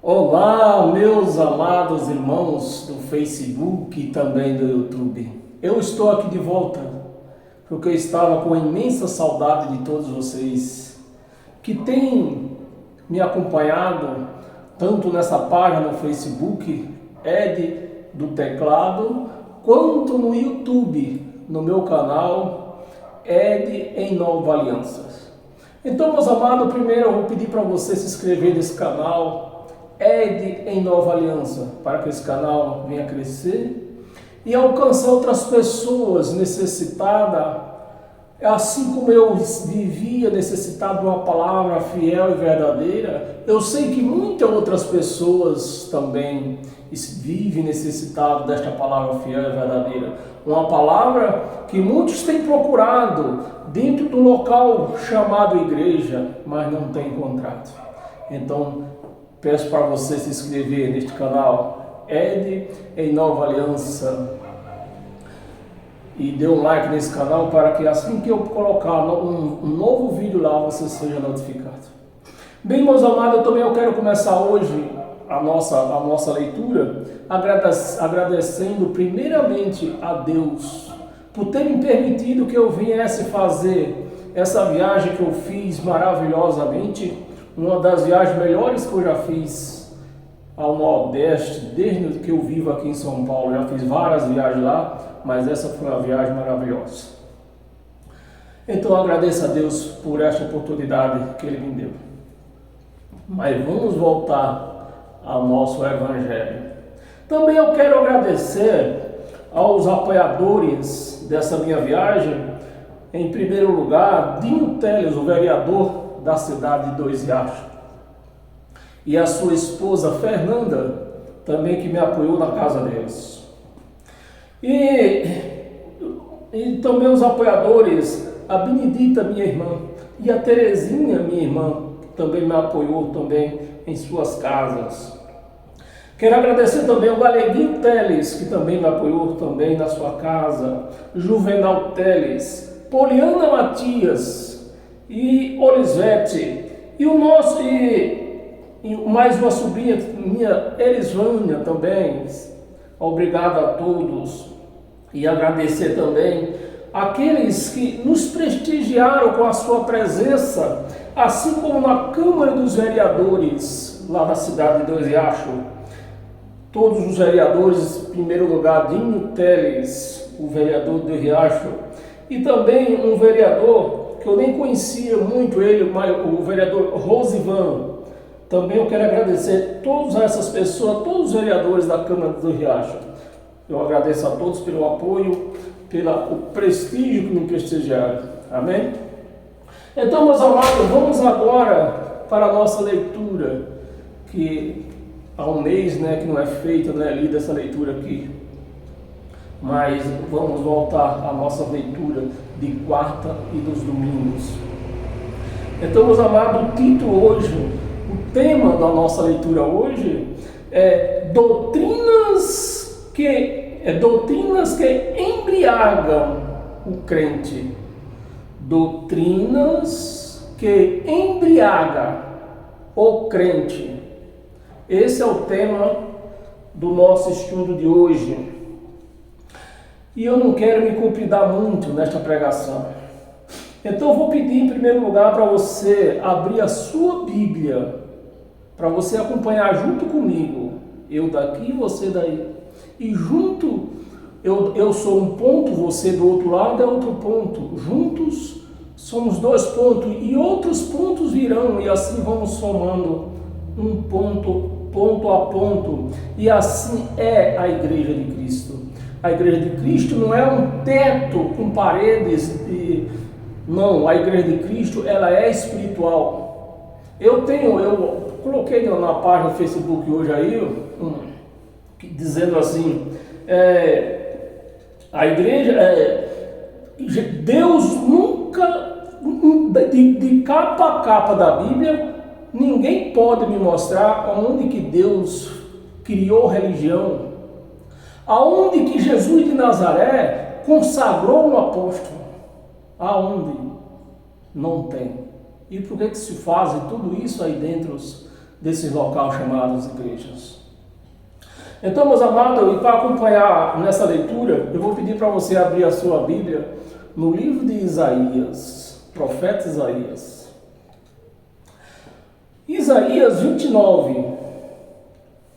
Olá, meus amados irmãos do Facebook e também do YouTube. Eu estou aqui de volta porque eu estava com imensa saudade de todos vocês que têm me acompanhado tanto nessa página no Facebook, Ed do Teclado, quanto no YouTube, no meu canal Ed em Nova Aliança. Então, meus amados, primeiro eu vou pedir para você se inscrever nesse canal Ed em Nova Aliança, para que esse canal venha crescer e alcançar outras pessoas necessitadas, assim como eu vivia necessitado de uma palavra fiel e verdadeira. Eu sei que muitas outras pessoas também vivem necessitado desta palavra fiel e verdadeira, uma palavra que muitos têm procurado dentro do local chamado igreja, mas não têm encontrado. Então, peço para você se inscrever neste canal Ed em Nova Aliança e dê um like nesse canal para que assim que eu colocar um novo vídeo lá, você seja notificado. Bem, meus amados, eu quero começar hoje a nossa leitura agradecendo primeiramente a Deus por ter me permitido que eu viesse fazer essa viagem que eu fiz maravilhosamente, uma das viagens melhores que eu já fiz ao Nordeste, desde que eu vivo aqui em São Paulo. Já fiz várias viagens lá, mas essa foi uma viagem maravilhosa. Então eu agradeço a Deus por esta oportunidade que Ele me deu. Mas vamos voltar ao nosso Evangelho. Também eu quero agradecer aos apoiadores dessa minha viagem. Em primeiro lugar, Dinho Teles, o vereador da cidade de Dois Riachos, e a sua esposa Fernanda, também, que me apoiou na casa deles. E também os apoiadores, a Benedita, minha irmã, e a Terezinha, minha irmã, que também me apoiou também em suas casas. Quero agradecer também ao Galeguinho Teles, que também me apoiou também na sua casa, Juvenal Teles, Poliana Matias e Olisete, e o nosso e mais uma sobrinha minha, Elisvânia, também. Obrigado a todos, e agradecer também aqueles que nos prestigiaram com a sua presença, assim como na Câmara dos Vereadores lá da cidade de Dois Riachos. Todos os vereadores, em primeiro lugar, Dinho Teles, o vereador de Dois Riachos, e também um vereador que eu nem conhecia muito ele, o vereador Rosivan. Também eu quero agradecer todas essas pessoas, todos os vereadores da Câmara do Riacho. Eu agradeço a todos pelo apoio, pelo prestígio que me prestigiaram. Amém? Então, meus amados, vamos agora para a nossa leitura, que há um mês, que não é feita, não é lida essa leitura aqui. Mas vamos voltar à nossa leitura de quarta e dos domingos. Então, meus amados, o título hoje, o tema da nossa leitura hoje é doutrinas que embriagam o crente. Doutrinas que embriagam o crente. Esse é o tema do nosso estudo de hoje. E eu não quero me compridar muito nesta pregação. Então eu vou pedir em primeiro lugar para você abrir a sua Bíblia, para você acompanhar junto comigo. Eu daqui e você daí. E junto, eu sou um ponto, você do outro lado é outro ponto. Juntos somos dois pontos e outros pontos virão, e assim vamos somando um ponto a ponto. E assim é a Igreja de Cristo. A Igreja de Cristo não é um teto com paredes, não, a Igreja de Cristo, ela é espiritual. Eu coloquei na página do Facebook hoje aí, dizendo assim, a Igreja, Deus nunca, de capa a capa da Bíblia, ninguém pode me mostrar onde que Deus criou religião, aonde que Jesus de Nazaré consagrou um apóstolo? Aonde? Não tem. E por que se faz tudo isso aí dentro desses locais chamados igrejas. Então, meus amados, e para acompanhar nessa leitura, eu vou pedir para você abrir a sua Bíblia no livro de Isaías, profeta Isaías. Isaías 29,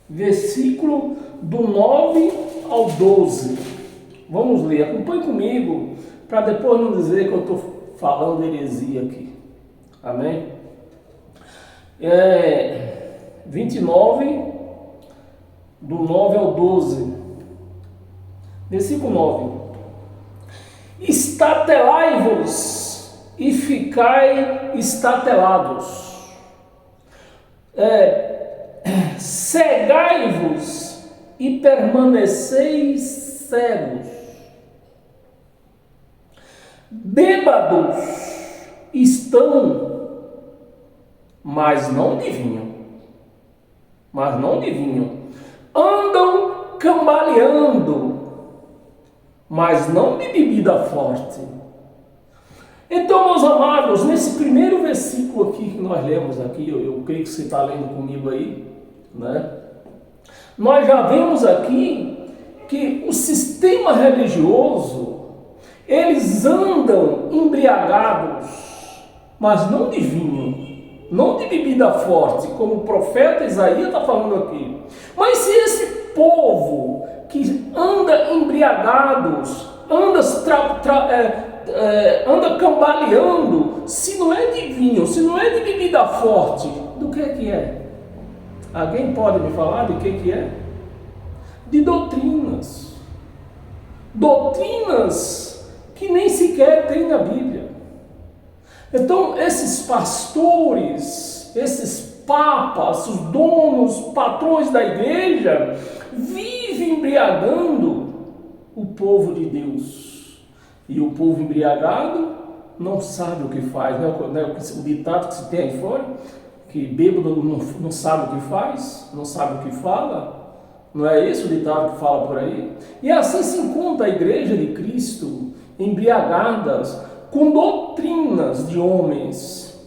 versículo do 9 ao 12. Vamos ler, acompanhe comigo, para depois não dizer que eu estou falando heresia aqui. Amém? 29, do 9 ao 12. Versículo 9. Estatelai-vos e ficai estatelados. Cegai-vos e permaneceis cegos. Bêbados estão, mas não de vinho. Andam cambaleando, mas não de bebida forte. Então, meus amados, nesse primeiro versículo aqui que nós lemos aqui, eu creio que você está lendo comigo aí, né? Nós já vemos aqui que o sistema religioso, eles andam embriagados, mas não de vinho, não de bebida forte, como o profeta Isaías está falando aqui. Mas se esse povo que anda embriagados, anda cambaleando, se não é de vinho, se não é de bebida forte, do que é? Alguém pode me falar de que é? De doutrinas. Doutrinas que nem sequer tem na Bíblia. Então, esses pastores, esses papas, os donos, patrões da igreja, vivem embriagando o povo de Deus. E o povo embriagado não sabe o que faz, né? O ditado que se tem aí fora, que bêbado não sabe o que faz, não sabe o que fala. Não é esse o ditado que fala por aí? E assim se encontra a igreja de Cristo embriagadas com doutrinas de homens.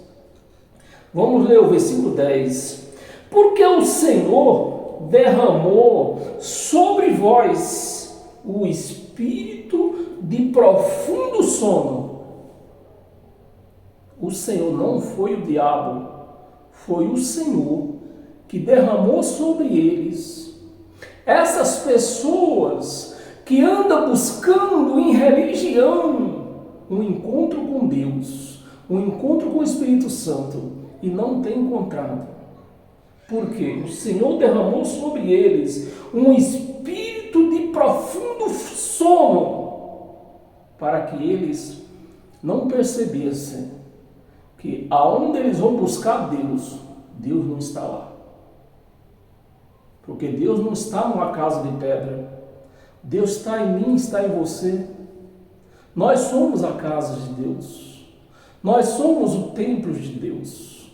Vamos ler o versículo 10. Porque o Senhor derramou sobre vós o espírito de profundo sono. O Senhor não foi o diabo, foi o Senhor que derramou sobre eles. Essas pessoas que andam buscando em religião um encontro com Deus, um encontro com o Espírito Santo, e não tem encontrado. Por quê? O Senhor derramou sobre eles um espírito de profundo sono, para que eles não percebessem que aonde eles vão buscar Deus, Deus não está lá. Porque Deus não está numa casa de pedra. Deus está em mim, está em você. Nós somos a casa de Deus. Nós somos o templo de Deus.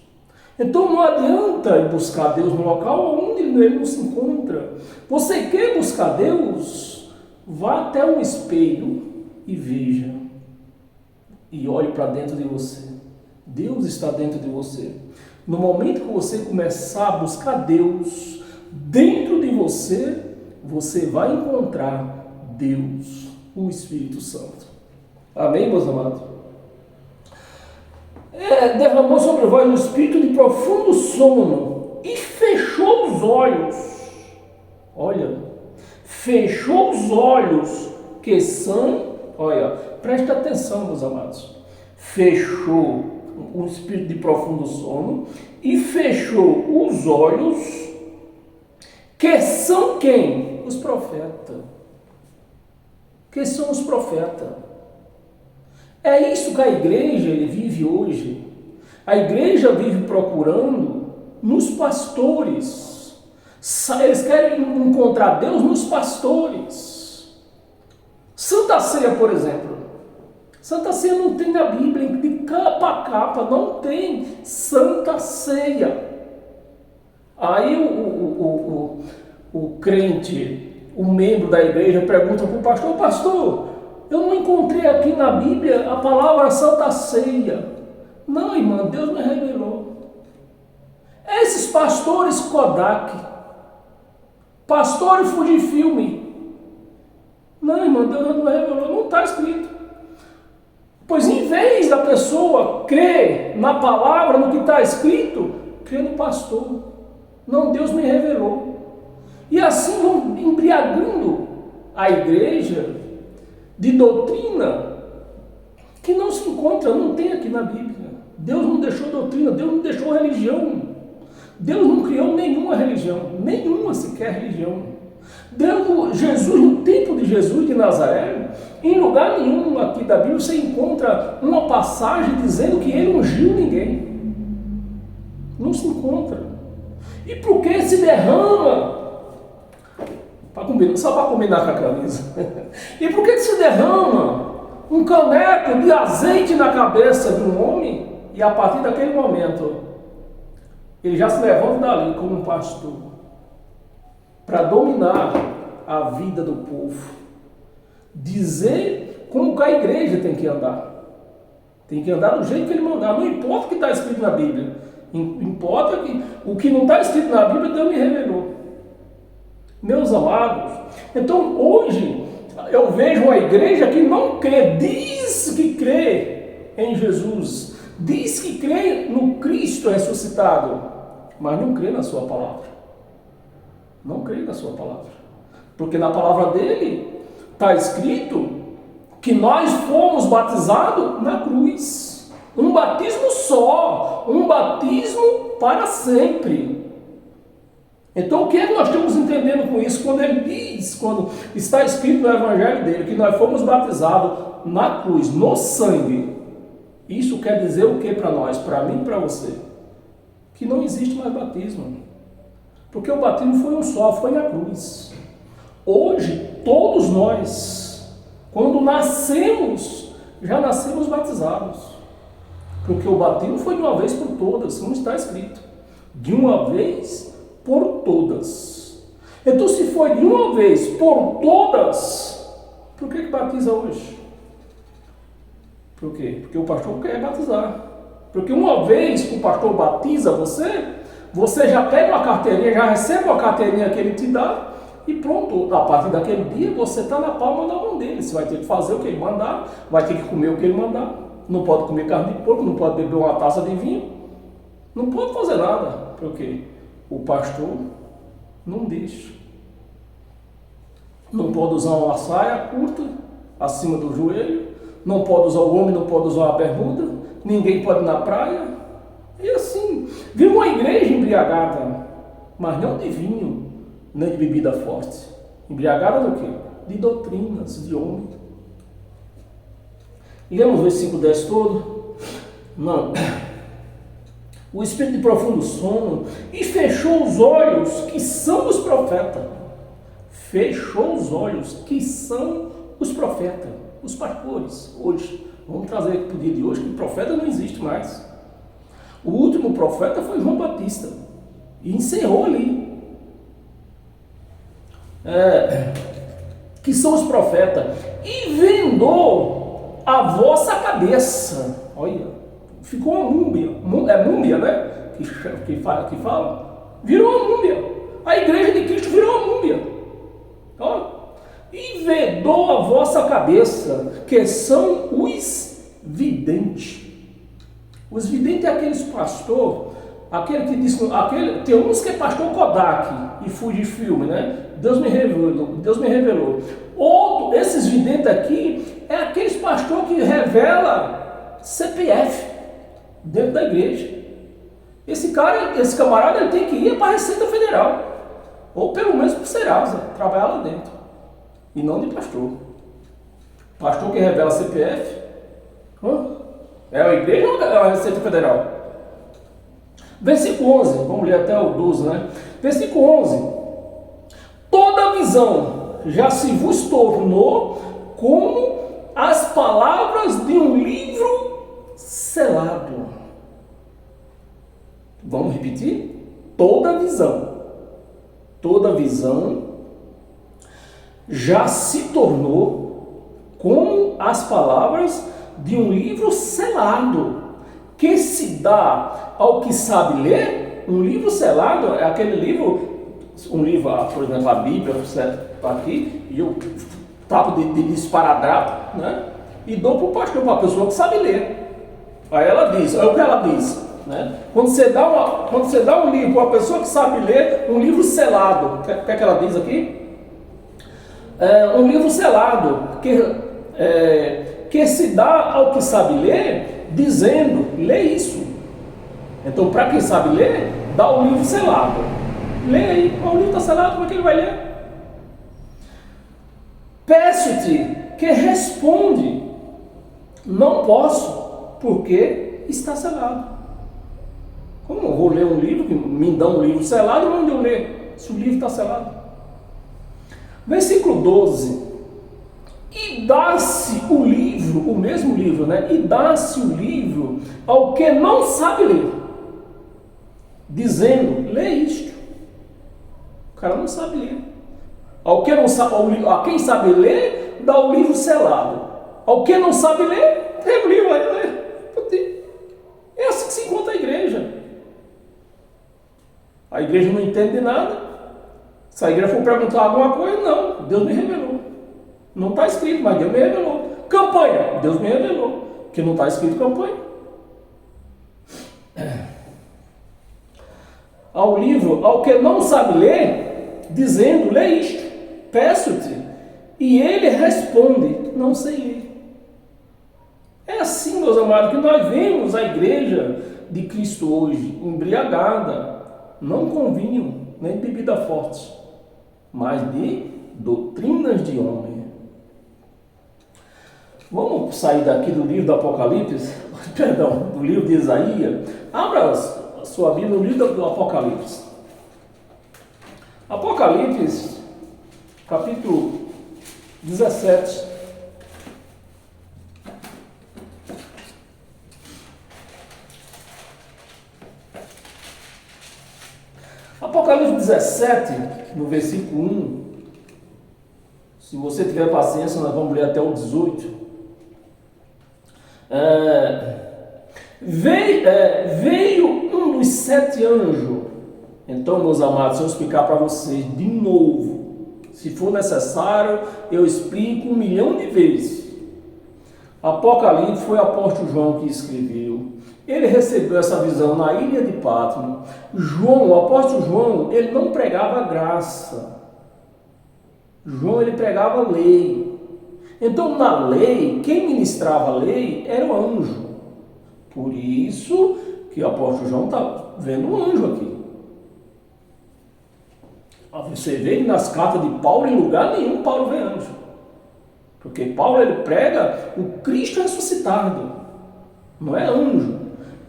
Então não adianta ir buscar Deus no local onde Ele não se encontra. Você quer buscar Deus? Vá até um espelho e veja. E olhe para dentro de você. Deus está dentro de você. No momento que você começar a buscar Deus dentro de você, você vai encontrar Deus, o Espírito Santo. Amém, meus amados? Derramou sobre vós um espírito de profundo sono e fechou os olhos. Olha, fechou os olhos que são, olha, presta atenção, meus amados. Fechou um espírito de profundo sono e fechou os olhos que são quem? Os profetas. Que são os profetas. É isso que a igreja vive hoje. A igreja vive procurando nos pastores. Eles querem encontrar Deus nos pastores. Santa Ceia, por exemplo. Santa Ceia não tem na Bíblia, de capa a capa, não tem Santa Ceia. Aí o crente, o membro da igreja, pergunta para o pastor: pastor, eu não encontrei aqui na Bíblia a palavra Santa Ceia. Não, irmã, Deus me revelou. Esses pastores Kodak, pastor Fujifilme, não, irmão, Deus não revelou, não está escrito. Pois em vez da pessoa crer na palavra, no que está escrito, crê no pastor. Não, Deus me revelou. E assim vão embriagando a igreja de doutrina que não se encontra, não tem aqui na Bíblia. Deus não deixou doutrina, Deus não deixou religião. Deus não criou nenhuma religião, nenhuma sequer religião. Jesus, no tempo de Jesus de Nazaré, em lugar nenhum aqui da Bíblia você encontra uma passagem dizendo que ele ungiu ninguém. Não se encontra. E por que se derrama? Só para combinar com a camisa. E por que se derrama um caneco de azeite na cabeça de um homem? E a partir daquele momento, ele já se levanta dali como um pastor para dominar a vida do povo, dizer como que a igreja tem que andar. Tem que andar do jeito que ele mandar, não importa o que está escrito na Bíblia, importa que o que não está escrito na Bíblia, Deus me revelou. Meus amados, então hoje eu vejo uma igreja que não crê, diz que crê em Jesus, diz que crê no Cristo ressuscitado, mas não crê na sua palavra. Não crê na sua palavra. Porque na palavra dele está escrito que nós fomos batizados na cruz. Um batismo só, um batismo para sempre. Então o que é que nós estamos entendendo com isso? Quando ele diz, quando está escrito no evangelho dele, que nós fomos batizados na cruz, no sangue. Isso quer dizer o que para nós? Para mim e para você? Que não existe mais batismo. Porque o batismo foi um só, foi na cruz. Hoje, todos nós, quando nascemos, já nascemos batizados. Porque o batismo foi de uma vez por todas, como está escrito. De uma vez por todas. Então, se foi de uma vez por todas, por que batiza hoje? Por quê? Porque o pastor quer batizar. Porque uma vez que o pastor batiza você já pega uma carteirinha, já recebe uma carteirinha que ele te dá e pronto, a partir daquele dia você está na palma da mão dele. Você vai ter que fazer o que ele mandar, vai ter que comer o que ele mandar, não pode comer carne de porco, não pode beber uma taça de vinho, não pode fazer nada, porque o pastor não deixa. Não pode usar uma saia curta, acima do joelho, não pode usar o homem, não pode usar uma bermuda, ninguém pode ir na praia. E assim, viu uma igreja embriagada, mas não de vinho, nem de bebida forte. Embriagada do quê? De doutrinas, de homem. Lemos o versículo 10 todo? Não. O espírito de profundo sono e fechou os olhos que são os profetas. Fechou os olhos que são os profetas, os pastores. Hoje, vamos trazer para o dia de hoje que o profeta não existe mais. O último profeta foi João Batista. E encerrou ali. Que são os profetas. E vendou a vossa cabeça. Olha, ficou uma múmia. É múmia, né? Que fala. Virou uma múmia. A igreja de Cristo virou uma múmia. Ó. E vendou a vossa cabeça, que são os videntes. Os videntes é aqueles pastor, aquele que diz, tem uns que é pastor Kodak e Fujifilme, né? Deus me revelou. Outro, esses videntes aqui, é aqueles pastor que revela CPF dentro da igreja. Esse camarada, ele tem que ir para a Receita Federal, ou pelo menos para o Serasa, trabalhar lá dentro, e não de pastor. Pastor que revela CPF, é a igreja ou é a Receita Federal? Versículo 11, vamos ler até o 12, né? Versículo 11. Toda visão já se vos tornou como as palavras de um livro selado. Vamos repetir? Toda visão já se tornou como as palavras de um livro selado, que se dá ao que sabe ler Um livro selado é aquele livro, um livro, por exemplo, a Bíblia, está aqui, e eu tapo de esparadrapo, né? E dou para o pastor, para a pessoa que sabe ler. Aí ela diz, é o que ela diz, né? Quando você dá um livro para uma pessoa que sabe ler, um livro selado, o que é que ela diz aqui? Um livro selado, que se dá ao que sabe ler, dizendo, lê isso. Então, para quem sabe ler, dá o livro selado. Lê aí, o livro está selado, como é que ele vai ler? Peço-te que responde, não posso, porque está selado. Como eu vou ler um livro, que me dão um livro selado, onde eu ler, se o livro está selado? Versículo 12. E dá-se o livro, o mesmo livro, né? E dá-se o livro ao que não sabe ler, dizendo, lê isto. O cara não sabe ler. Ao que não sabe, a quem sabe ler, dá o livro selado. Ao que não sabe ler, pega o livro aí, lê. É assim que se encontra a igreja. A igreja não entende nada. Se a igreja for perguntar alguma coisa, não, Deus me revelou. Não está escrito, mas Deus me revelou. Campanha, Deus me revelou. Que não está escrito campanha. Ao livro, ao que não sabe ler, dizendo, lê isto, peço-te. E ele responde, não sei ler. É assim, meus amados, que nós vemos a igreja de Cristo hoje, embriagada, não com vinho, nem bebida forte, mas de doutrinas de homem. Vamos sair daqui do livro do Apocalipse, perdão, do livro de Isaías. Abra a sua Bíblia no livro do Apocalipse. Apocalipse, capítulo 17. Apocalipse 17, no versículo 1. Se você tiver paciência, nós vamos ler até o 18. Veio um dos 7 anjos. Então, meus amados, se eu explicar para vocês de novo, se for necessário, eu explico 1 milhão de vezes. Apocalipse foi o apóstolo João que escreveu. Ele recebeu essa visão na ilha de Patmos. O apóstolo João, ele não pregava graça. João, ele pregava lei. Então, na lei, quem ministrava a lei era o anjo. Por isso que o apóstolo João está vendo um anjo aqui. Você vê que nas cartas de Paulo, em lugar nenhum, Paulo vê anjo. Porque Paulo, ele prega o Cristo ressuscitado. Não é anjo.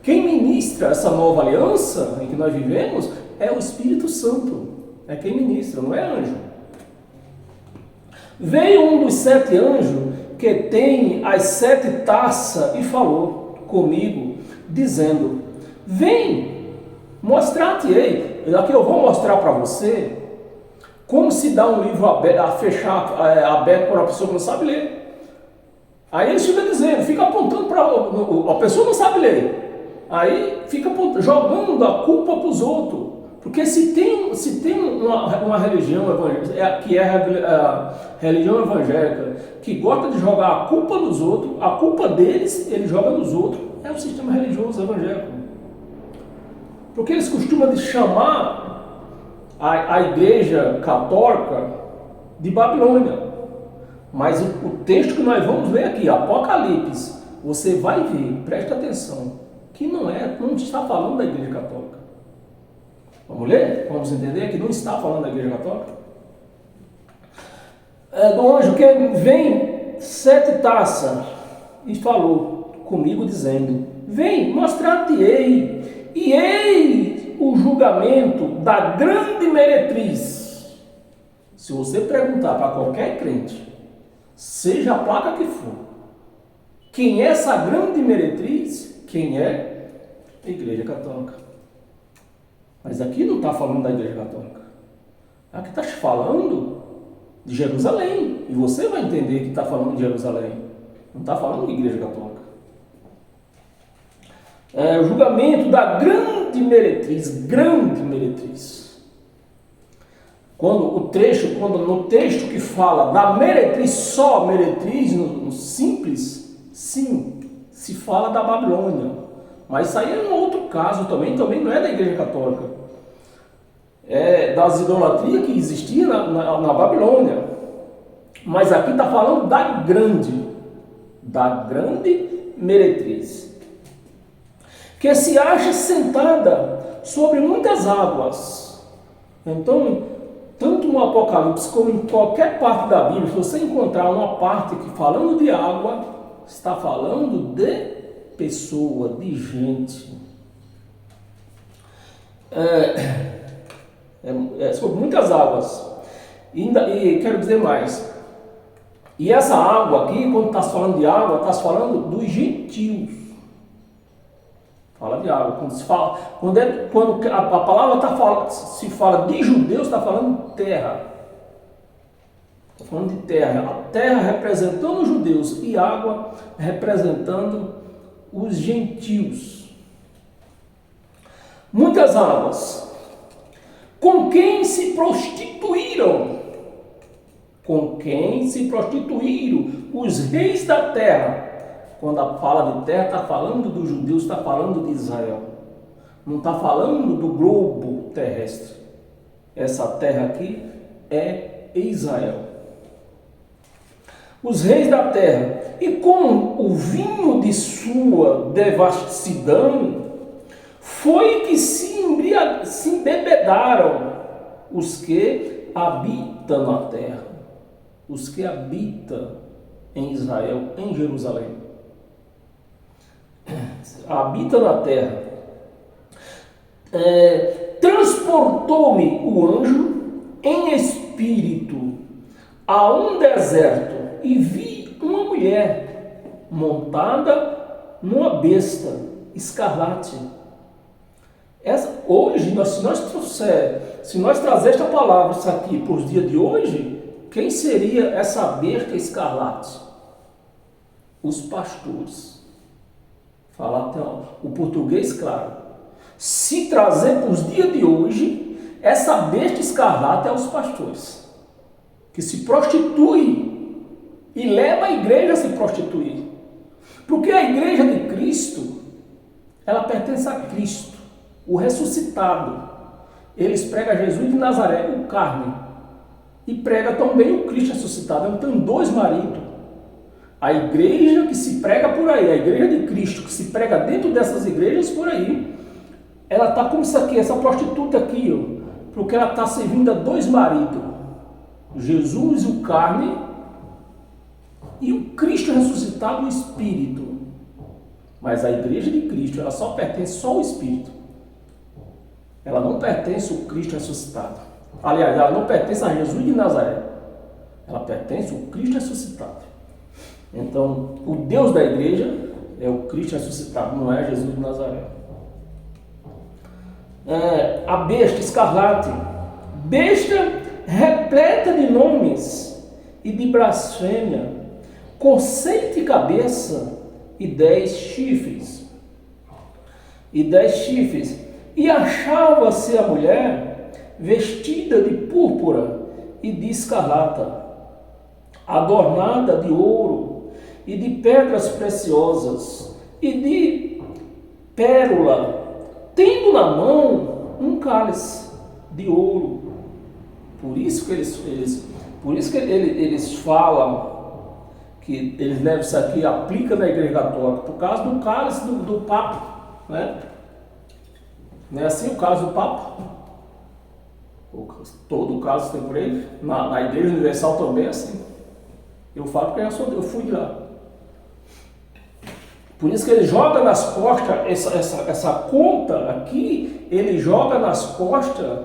Quem ministra essa nova aliança em que nós vivemos é o Espírito Santo. É quem ministra, não é anjo. Veio um dos 7 anjos que tem as 7 taças e falou comigo, dizendo, vem, mostrar-te-ei. Aqui eu vou mostrar para você como se dá um livro aberto para uma pessoa que não sabe ler. Aí ele fica dizendo, fica apontando para a pessoa não sabe ler. Aí fica jogando a culpa para os outros. Porque se tem uma religião evangélica, que é a religião evangélica, que gosta de jogar a culpa nos outros, a culpa deles, ele joga nos outros, é o sistema religioso evangélico. Porque eles costumam de chamar a igreja católica de Babilônia. Mas o texto que nós vamos ver aqui, Apocalipse, você vai ver, preste atenção, que não está falando da igreja católica. Vamos ler? Vamos entender que não está falando da igreja católica? Do anjo que vem 7 taças e falou comigo dizendo, vem, mostrar-te-ei, e eis o julgamento da grande meretriz. Se você perguntar para qualquer crente, seja a placa que for, quem é essa grande meretriz? Quem é? A igreja católica. Mas aqui não está falando da igreja católica. Aqui está falando de Jerusalém. E você vai entender que está falando de Jerusalém. Não está falando de igreja católica. O julgamento da grande meretriz, Quando no texto que fala da meretriz, só meretriz, no simples, sim, se fala da Babilônia. Mas isso aí é um outro caso também não é da Igreja Católica. É das idolatrias que existia na Babilônia. Mas aqui está falando da grande meretriz, que se acha sentada sobre muitas águas. Então, tanto no Apocalipse como em qualquer parte da Bíblia, se você encontrar uma parte que falando de água, está falando de pessoa, de gente. Sobre muitas águas. E quero dizer mais. E essa água aqui, quando está falando de água, está falando dos gentios. Fala de água. Quando a palavra se fala de judeus, está falando de terra. Está falando de terra. A terra representando os judeus e água representando os gentios. Muitas águas. Com quem se prostituíram? Com quem se prostituíram os reis da terra? Quando a fala de terra, está falando dos judeus, está falando de Israel. Não está falando do globo terrestre. Essa terra aqui é Israel. Os reis da terra. E com o vinho de sua devassidão, foi que se embebedaram os que habitam na terra. Os que habitam em Israel, em Jerusalém. Habita na terra. Transportou-me o anjo em espírito a um deserto e vi uma mulher montada numa besta escarlate. Hoje, se nós trazer esta palavra isso aqui para os dias de hoje, quem seria essa besta escarlate? Os pastores. Falar o português claro. Se trazer para os dias de hoje, essa besta escarlate é os pastores, que se prostituem e leva a igreja a se prostituir. Porque a igreja de Cristo, ela pertence a Cristo, o ressuscitado. Eles pregam Jesus de Nazaré, o carne, e prega também o Cristo ressuscitado. Então tem dois maridos. A igreja que se prega por aí, a igreja de Cristo que se prega dentro dessas igrejas por aí, ela está como isso aqui, essa prostituta aqui, porque ela está servindo a dois maridos, Jesus, o carne, e o Cristo ressuscitado, o Espírito. Mas a igreja de Cristo, ela só pertence ao Espírito. Ela não pertence ao Cristo ressuscitado. Aliás, ela não pertence a Jesus de Nazaré. Ela pertence ao Cristo ressuscitado. Então, o Deus da igreja é o Cristo ressuscitado, não é Jesus de Nazaré. A besta escarlate, besta repleta de nomes e de blasfêmia, com 7 cabeças e 10 chifres. E achava-se a mulher vestida de púrpura e de escarlata, adornada de ouro e de pedras preciosas e de pérola, tendo na mão um cálice de ouro. Por isso que eles falam que eles levam isso aqui, aplica na igreja católica, por causa do cálice do Papa, né? Não é assim o cálice do Papa? Todo o cálice tem por ele. Na Igreja Universal também é assim. Eu falo porque eu fui de lá. Por isso que ele joga nas costas, essa conta aqui, ele joga nas costas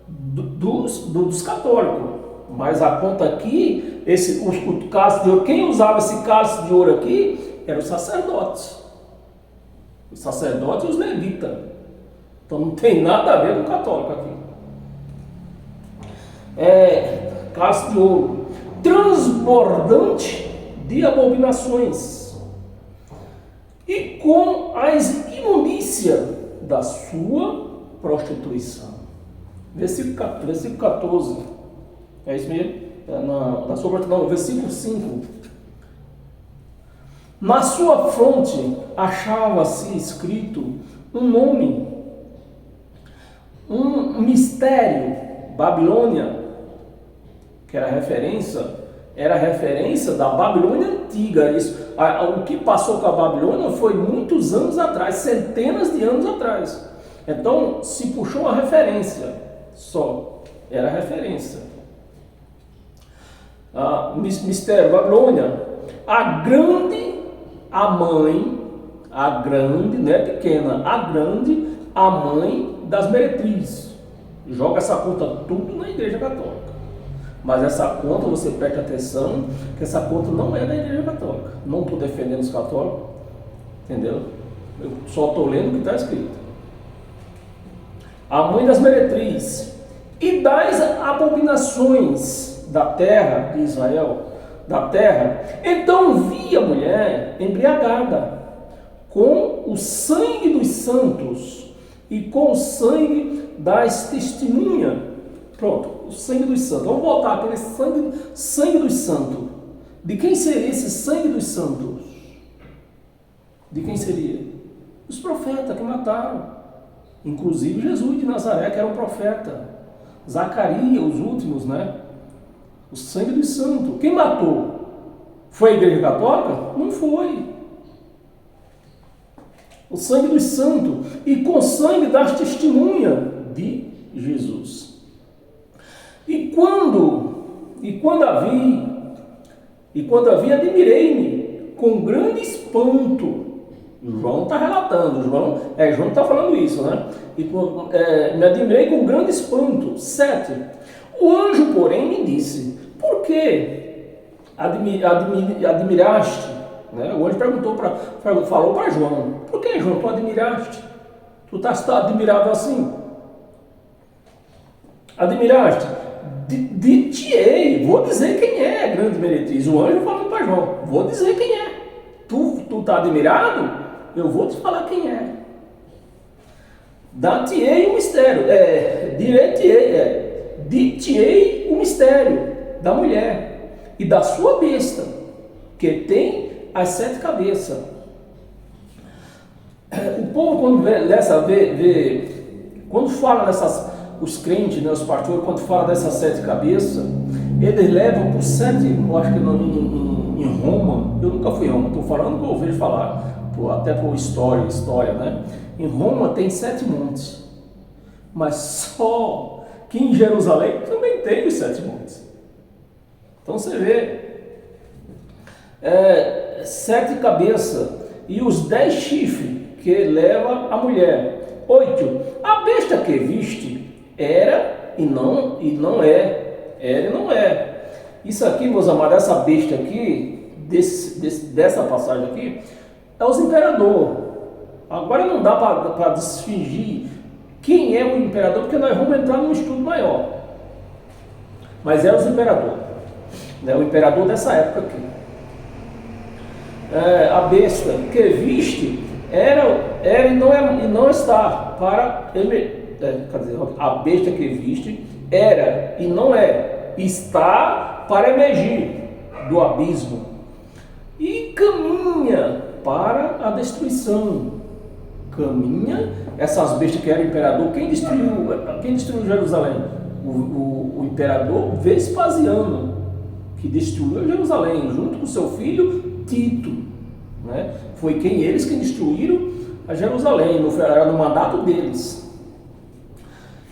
dos católicos. Mas a conta aqui, o cálice de ouro, quem usava esse cálice de ouro aqui eram os sacerdotes. Os sacerdotes e os levitas. Então não tem nada a ver com o católico aqui. Cálice de ouro, transbordante de abominações, e com as renúncia da sua prostituição. Versículo 14. É isso mesmo? Na sua prostituição, não, versículo 5. Na sua fronte achava-se escrito um nome, um mistério, Babilônia, que era referência da Babilônia antiga. Isso, o que passou com a Babilônia foi muitos anos atrás, centenas de anos atrás. Então se puxou uma referência só, era referência. Mistério, Babilônia, a grande, não é pequena, a mãe das meretrizes. Joga essa conta tudo na Igreja Católica. Mas essa conta, você preste atenção, que essa conta não é da Igreja Católica. Não estou defendendo os católicos, entendeu? Eu só estou lendo o que está escrito. A mãe das meretrizes e das abominações da terra de Israel, da terra. Então vi a mulher embriagada com o sangue dos santos e com o sangue das testemunhas. Pronto, o sangue dos santos. Vamos voltar àquele sangue dos santos. De quem seria esse sangue dos santos? De quem seria? Os profetas que mataram. Inclusive Jesus de Nazaré, que era um profeta. Zacarias, os últimos, né? O sangue dos santos. Quem matou? Foi a Igreja Católica? Não foi. O sangue dos santos. E com o sangue das testemunhas de Jesus. E quando a vi, admirei-me com grande espanto. João está relatando, João está falando isso, né? Me admirei com grande espanto. 7. O anjo, porém, me disse: por que admiraste? Né? O anjo falou para João: por que, João, tu admiraste? Tu estás admirável assim? Admiraste? Dir-te-ei, vou dizer quem é a grande meretriz. O anjo falou para João: vou dizer quem é. Tu está admirado? Eu vou te falar quem é. Dar-te-ei o mistério. Dir-te-ei o mistério da mulher e da sua besta, que tem as 7 cabeças. O povo, quando fala dessas. Os crentes, né, os pastores, quando falam dessas 7 cabeças, eles levam por 7, eu acho que em Roma, eu nunca fui em Roma, estou falando que eu vejo falar, até por história, né? Em Roma tem 7 montes, mas só que em Jerusalém também tem os 7 montes. Então você vê, 7 cabeças e os 10 chifres que leva a mulher. 8. A besta que viste era e não é. Era e não é. Isso aqui, meus amados, essa besta aqui, dessa passagem aqui, é os imperadores. Agora não dá para desfingir quem é o imperador, porque nós vamos entrar num estudo maior. Mas é os imperadores. Né? O imperador dessa época aqui. A besta que viste era e não está para a besta que viste era e não é, está para emergir do abismo e caminha para a destruição. Caminha, essas bestas que eram imperador. Quem destruiu Jerusalém? O imperador Vespasiano, que destruiu Jerusalém junto com seu filho Tito, né? Foi eles que destruíram a Jerusalém, era no mandato deles,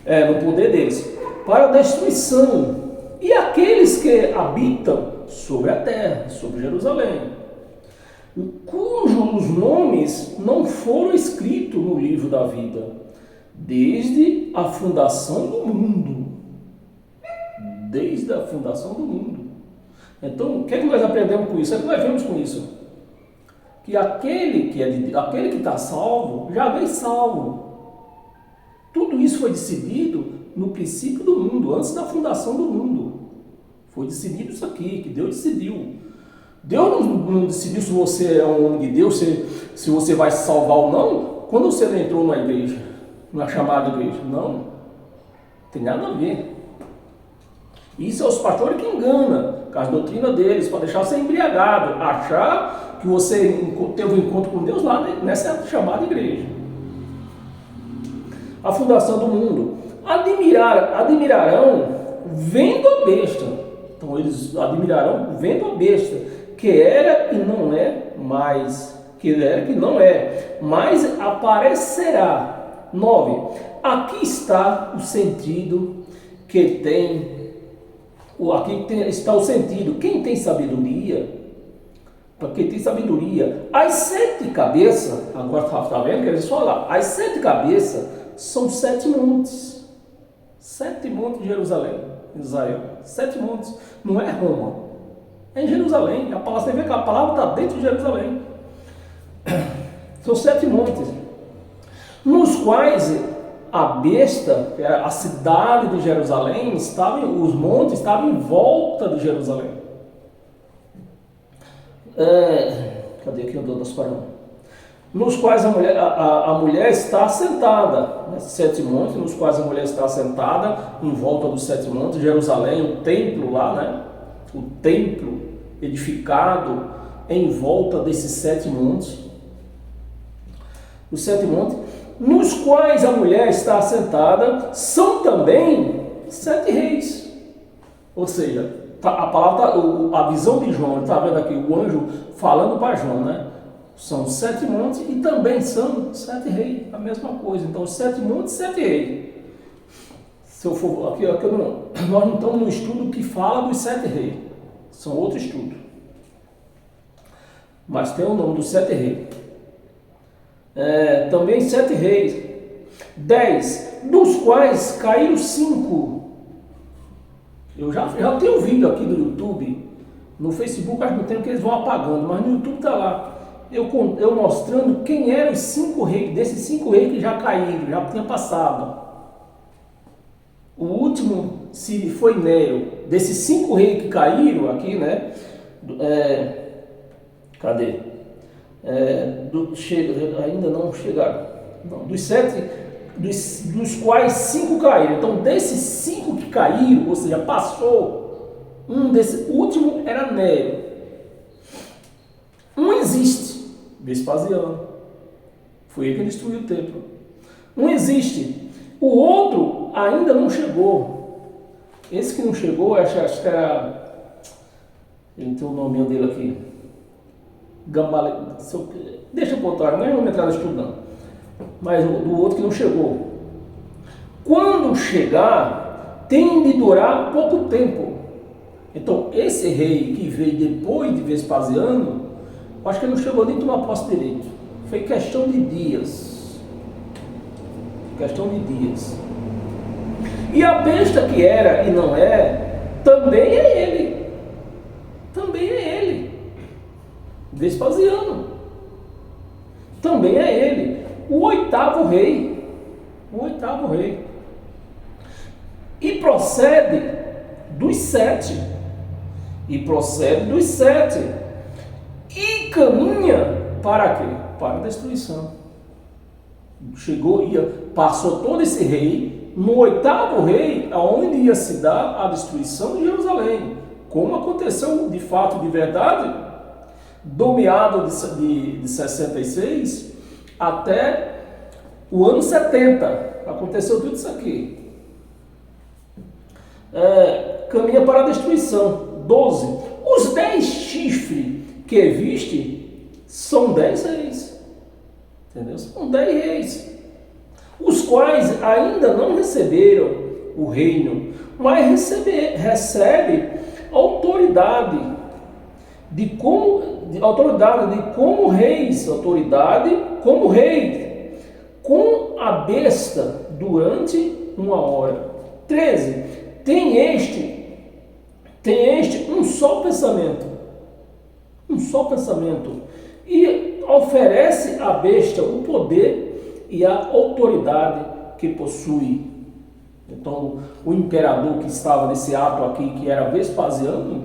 no poder deles, para a destruição. E aqueles que habitam sobre a terra, sobre Jerusalém, cujos nomes não foram escritos no livro da vida, desde a fundação do mundo. Desde a fundação do mundo. Então, o que é que nós aprendemos com isso? O que nós vemos com isso? Que aquele que está salvo, já vem salvo. Tudo isso foi decidido no princípio do mundo, antes da fundação do mundo. Foi decidido isso aqui, que Deus decidiu. Deus não decidiu se você é um homem de Deus, se você vai se salvar ou não, quando você não entrou na igreja, na chamada igreja, não tem nada a ver. Isso é os pastores que enganam com as doutrinas deles, para deixar você embriagado, achar que você teve um encontro com Deus lá nessa chamada igreja. A fundação do mundo. Admirarão vendo a besta. Então eles admirarão vendo a besta, que era e não é mais, mas aparecerá. 9. Aqui está o sentido que tem. Está o sentido. Quem tem sabedoria? Para quem tem sabedoria. As 7 cabeças, agora está vendo que eles falam, as 7 cabeças são 7 montes. 7 montes de Jerusalém, Israel. 7 montes. Não é Roma. É em Jerusalém. Você vê que a palavra está dentro de Jerusalém. São 7 montes. Nos quais a besta, a cidade de Jerusalém, os montes estavam em volta de Jerusalém. Cadê aqui o das parando? Nos quais a mulher está assentada, né? 7 montes, nos quais a mulher está assentada em volta dos 7 montes, Jerusalém, o templo lá, né? O templo edificado em volta desses 7 montes. Os 7 montes, nos quais a mulher está assentada, são também 7 reis. Ou seja, a palavra, a visão de João, está vendo aqui o anjo falando para João, né? São 7 montes e também são 7 reis, a mesma coisa. Então, 7 montes e 7 reis. Se eu for aqui nós não estamos no estudo que fala dos 7 reis, são outro estudo. Mas tem o nome dos 7 reis. Também 7 reis, 10, dos quais caíram 5. Eu já tenho vídeo aqui do YouTube, no Facebook acho que não tem, porque eles vão apagando, mas no YouTube está lá. Eu mostrando quem eram os 5 reis, desses 5 reis que já caíram, já tinha passado. O último se foi Nero. Desses 5 reis que caíram aqui, né? Cadê? Ainda não chegaram. Não, dos 7, dos quais 5 caíram. Então, desses 5 que caíram, ou seja, passou, o último era Nero. Um existe, Vespasiano. Foi ele que destruiu o templo. Um existe. O outro ainda não chegou. Esse que não chegou, acho que era. Ele tem o nome dele aqui. Deixa eu botar, não vamos entrar no estudo não. Mas do outro que não chegou. Quando chegar, tem de durar pouco tempo. Então, esse rei que veio depois de Vespasiano, acho que ele não chegou nem a tomar posse direito. Foi questão de dias. Questão de dias. E a besta que era e não é, também é ele. Também é ele. Vespasiano. Também é ele. O 8º rei. O 8º rei. E procede dos 7. E procede dos 7. E caminha para quê? Para a destruição. Passou todo esse rei. No 8º rei, aonde ia se dar a destruição de Jerusalém. Como aconteceu de fato, de verdade, do meado de 66 até o ano 70. Aconteceu tudo isso aqui. Caminha para a destruição. 12. Os 10 chifres que viste são 10 reis. Entendeu? São 10 reis. Os quais ainda não receberam o reino, mas recebe autoridade como reis, autoridade como rei, com a besta durante 1 hora. 13. Tem este um só pensamento, e oferece à besta o poder e a autoridade que possui. Então, o imperador que estava nesse ato aqui, que era Vespasiano,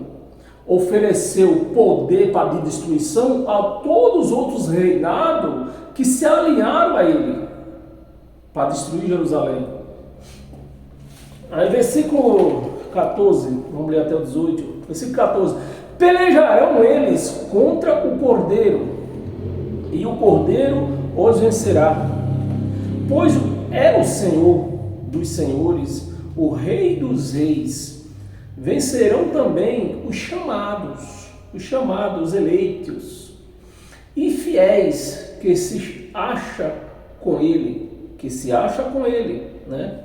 ofereceu poder para de destruição a todos os outros reinados que se alinharam a ele para destruir Jerusalém. Aí versículo 14, vamos ler até o 18, versículo 14: pelejarão eles contra o Cordeiro, e o Cordeiro os vencerá, pois é o Senhor dos senhores, o Rei dos reis. Vencerão também os chamados eleitos e fiéis que se acha com ele, né?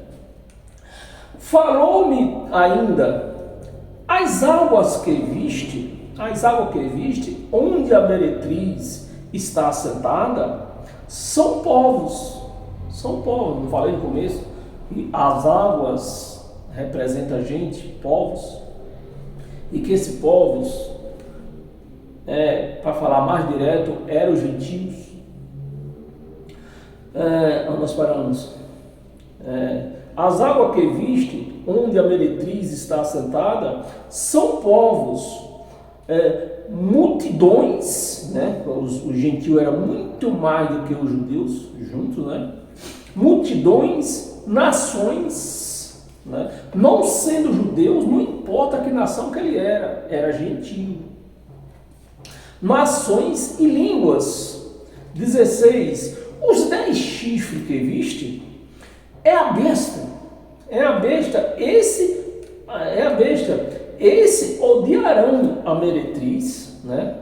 Falou-me ainda: as águas que viste, onde a meretriz está assentada, são povos, não falei no começo, e as águas representam gente, povos, e que esses povos, para falar mais direto, eram os gentios. Onde nós paramos? As águas que viste, onde a meretriz está assentada, são povos, multidões, né? Os gentios eram muito mais do que os judeus juntos, né? Multidões, nações, né? Não sendo judeus, não importa que nação que ele era gentio. Nações e línguas. 16. Os 10 chifres que viste é a besta. Esse odiarão a meretriz, né?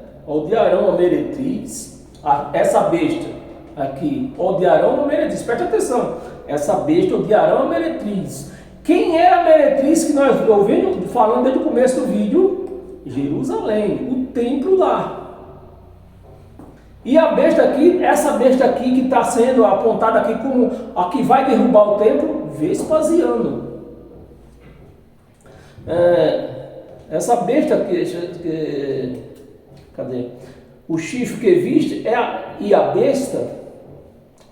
Essa besta aqui, odiarão a meretriz. Preste atenção. Essa besta odiarão a meretriz. Quem é a meretriz que nós ouvimos falando desde o começo do vídeo? Jerusalém, o templo lá. E a besta aqui, essa besta aqui que está sendo apontada aqui como a que vai derrubar o templo, Vespasiano. Essa besta aqui, cadê? O chifre que viste e a besta,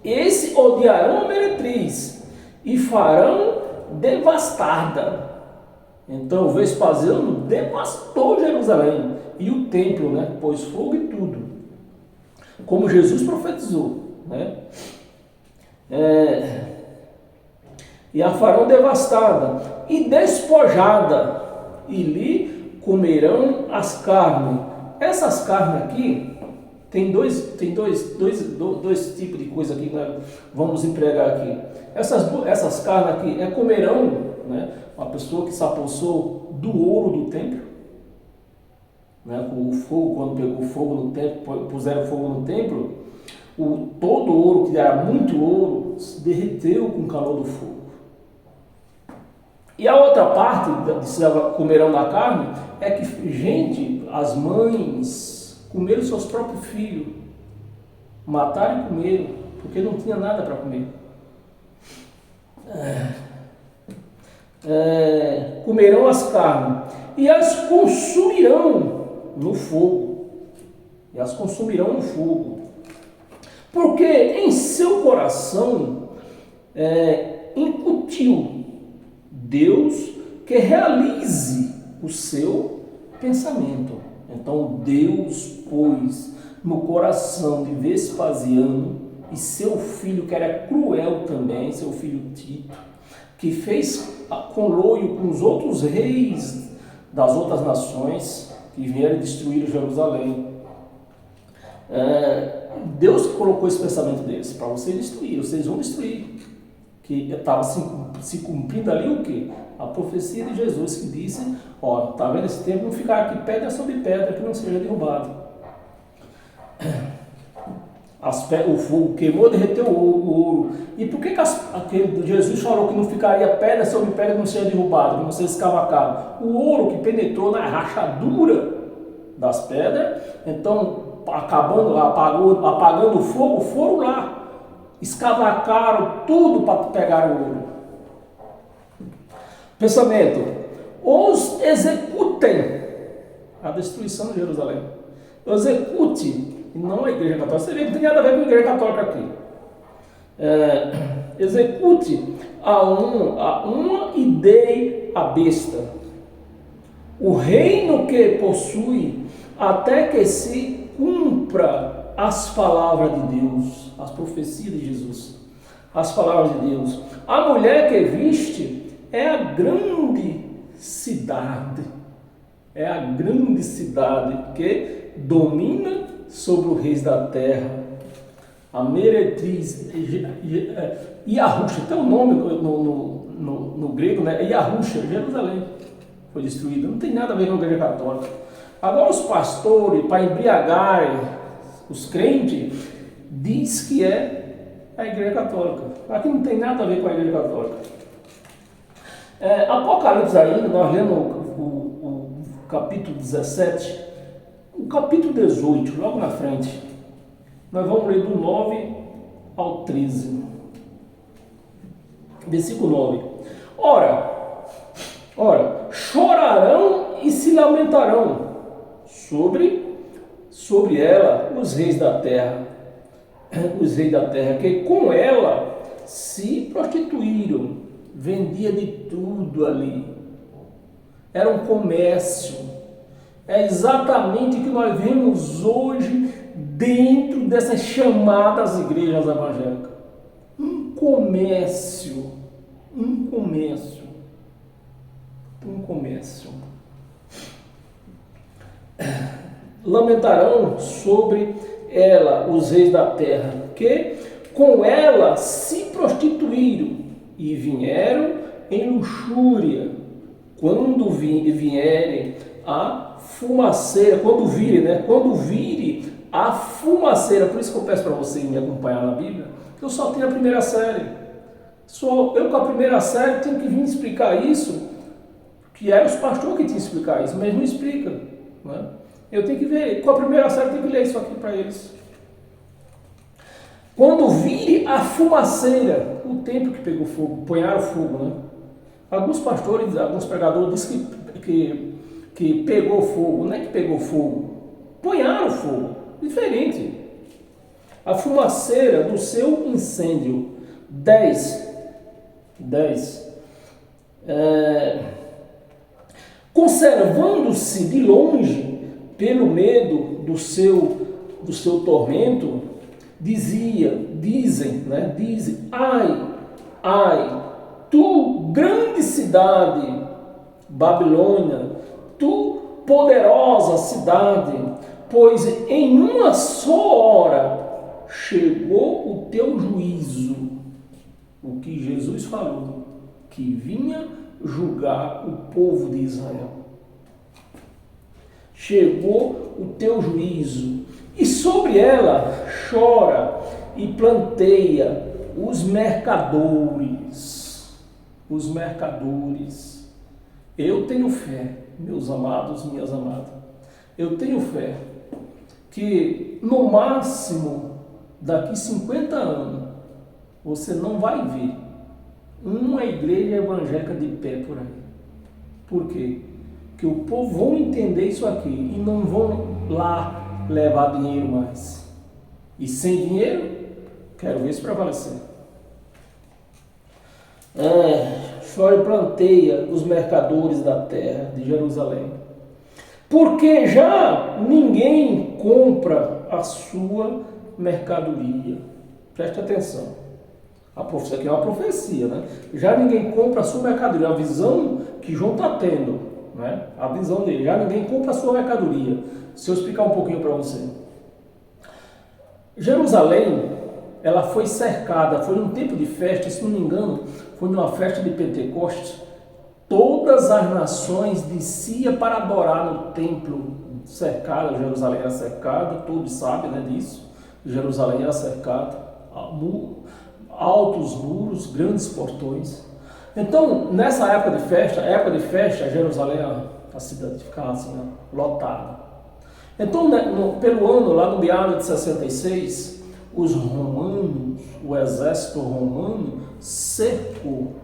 esse odiarão a meretriz e farão devastada. Então Vespasiano devastou Jerusalém e o templo, né? Pôs fogo e tudo, como Jesus profetizou, né? E a farão devastada e despojada, e lhe comerão as carnes. Essas carnes aqui, tem dois tipos de coisa aqui que nós vamos empregar aqui. Essas carnes aqui comerão, né? Uma pessoa que se apossou do ouro do templo, né? Com o fogo, quando pegou fogo no templo, puseram fogo no templo, todo o ouro, que era muito ouro, se derreteu com o calor do fogo. E a outra parte, comerão da carne, é que, gente, as mães comeram seus próprios filhos, mataram e comeram, porque não tinha nada para comer. Comerão as carnes e as consumirão no fogo. Porque em seu coração incutiu Deus que realize o seu pensamento. Então Deus pôs no coração de Vespasiano e seu filho, que era cruel também, seu filho Tito, que fez conluio com os outros reis das outras nações que vieram destruir Jerusalém. Deus colocou esse pensamento deles, para vocês destruir, vocês vão destruir. Que estava se cumprindo ali o quê? A profecia de Jesus, que disse: ó, está vendo esse tempo, não ficar aqui pedra sobre pedra que não seja derrubado. O fogo queimou, derreteu o ouro. E por que Jesus falou que não ficaria pedra sobre pedra que não seja derrubado, que não seja escavacado? O ouro que penetrou na rachadura das pedras, então apagando o fogo, foram lá, escavacaram tudo para pegar o ouro. Pensamento: os executem a destruição de Jerusalém. Execute, e não a igreja católica. Você vê que não tem nada a ver com a igreja católica aqui. Execute a uma e dei a besta o reino que possui, até que se cumpra as palavras de Deus, as profecias de Jesus, as palavras de Deus. A mulher que viste é a grande cidade, é a grande cidade que domina sobre os reis da terra. A meretriz Yahusha, tem um nome no grego, né? Yahusha, Jerusalém foi destruída, não tem nada a ver com a igreja católica. Agora os pastores, para embriagarem os crentes, diz que é a igreja católica. Aqui não tem nada a ver com a igreja católica. Apocalipse ainda, nós lemos o capítulo 17, o capítulo 18, logo na frente. Nós vamos ler do 9 ao 13. Versículo 9. Ora, chorarão e se lamentarão sobre ela os reis da terra, que com ela se prostituíram, vendia de tudo ali. Era um comércio. É exatamente o que nós vemos hoje dentro dessas chamadas igrejas evangélicas. Um comércio. Lamentarão sobre ela os reis da terra, que com ela se prostituíram e vieram em luxúria. Quando vierem a fumaceira, quando virem a fumaceira, por isso que eu peço para você me acompanhar na Bíblia, que eu só tenho a primeira série. Eu com a primeira série tenho que vir explicar isso, que eram os pastores que tinham que explicar isso, mas não explica. Né? Eu tenho que ver, com a primeira série eu tenho que ler isso aqui para eles. Quando vire a fumaceira, o templo que pegou fogo, ponharam fogo, né? Alguns pastores, alguns pregadores dizem que pegou fogo, não é que pegou fogo, ponharam fogo, diferente. A fumaceira do seu incêndio. 10. Conservando-se de longe pelo medo do seu tormento, dizem, ai, tu grande cidade, Babilônia, tu poderosa cidade, pois em uma só hora chegou o teu juízo. O que Jesus falou, que vinha julgar o povo de Israel. Chegou o teu juízo, e sobre ela chora e planteia os mercadores. Eu tenho fé, meus amados, minhas amadas, eu tenho fé que no máximo daqui 50 anos você não vai ver uma igreja evangélica de pé por aí. Por quê? Porque o povo vão entender isso aqui e não vão lá levar dinheiro mais. E sem dinheiro, quero ver isso prevalecer. Chora e planteia os mercadores da terra de Jerusalém. Porque já ninguém compra a sua mercadoria. Preste atenção. Isso aqui é uma profecia, né? Já ninguém compra a sua mercadoria. A visão que João está tendo, né? A visão dele. Já ninguém compra a sua mercadoria. Se eu explicar um pouquinho para você. Jerusalém, ela foi cercada, foi num tempo de festa, se não me engano, foi numa festa de Pentecostes. Todas as nações desciam para adorar no templo cercado. Jerusalém era cercada, todos sabem, né, disso. Jerusalém era cercada. Altos muros, grandes portões. Então, nessa época de festa, Jerusalém, a cidade ficava assim, lotada. Então, pelo ano, lá no meado de 66, os romanos, o exército romano, cercou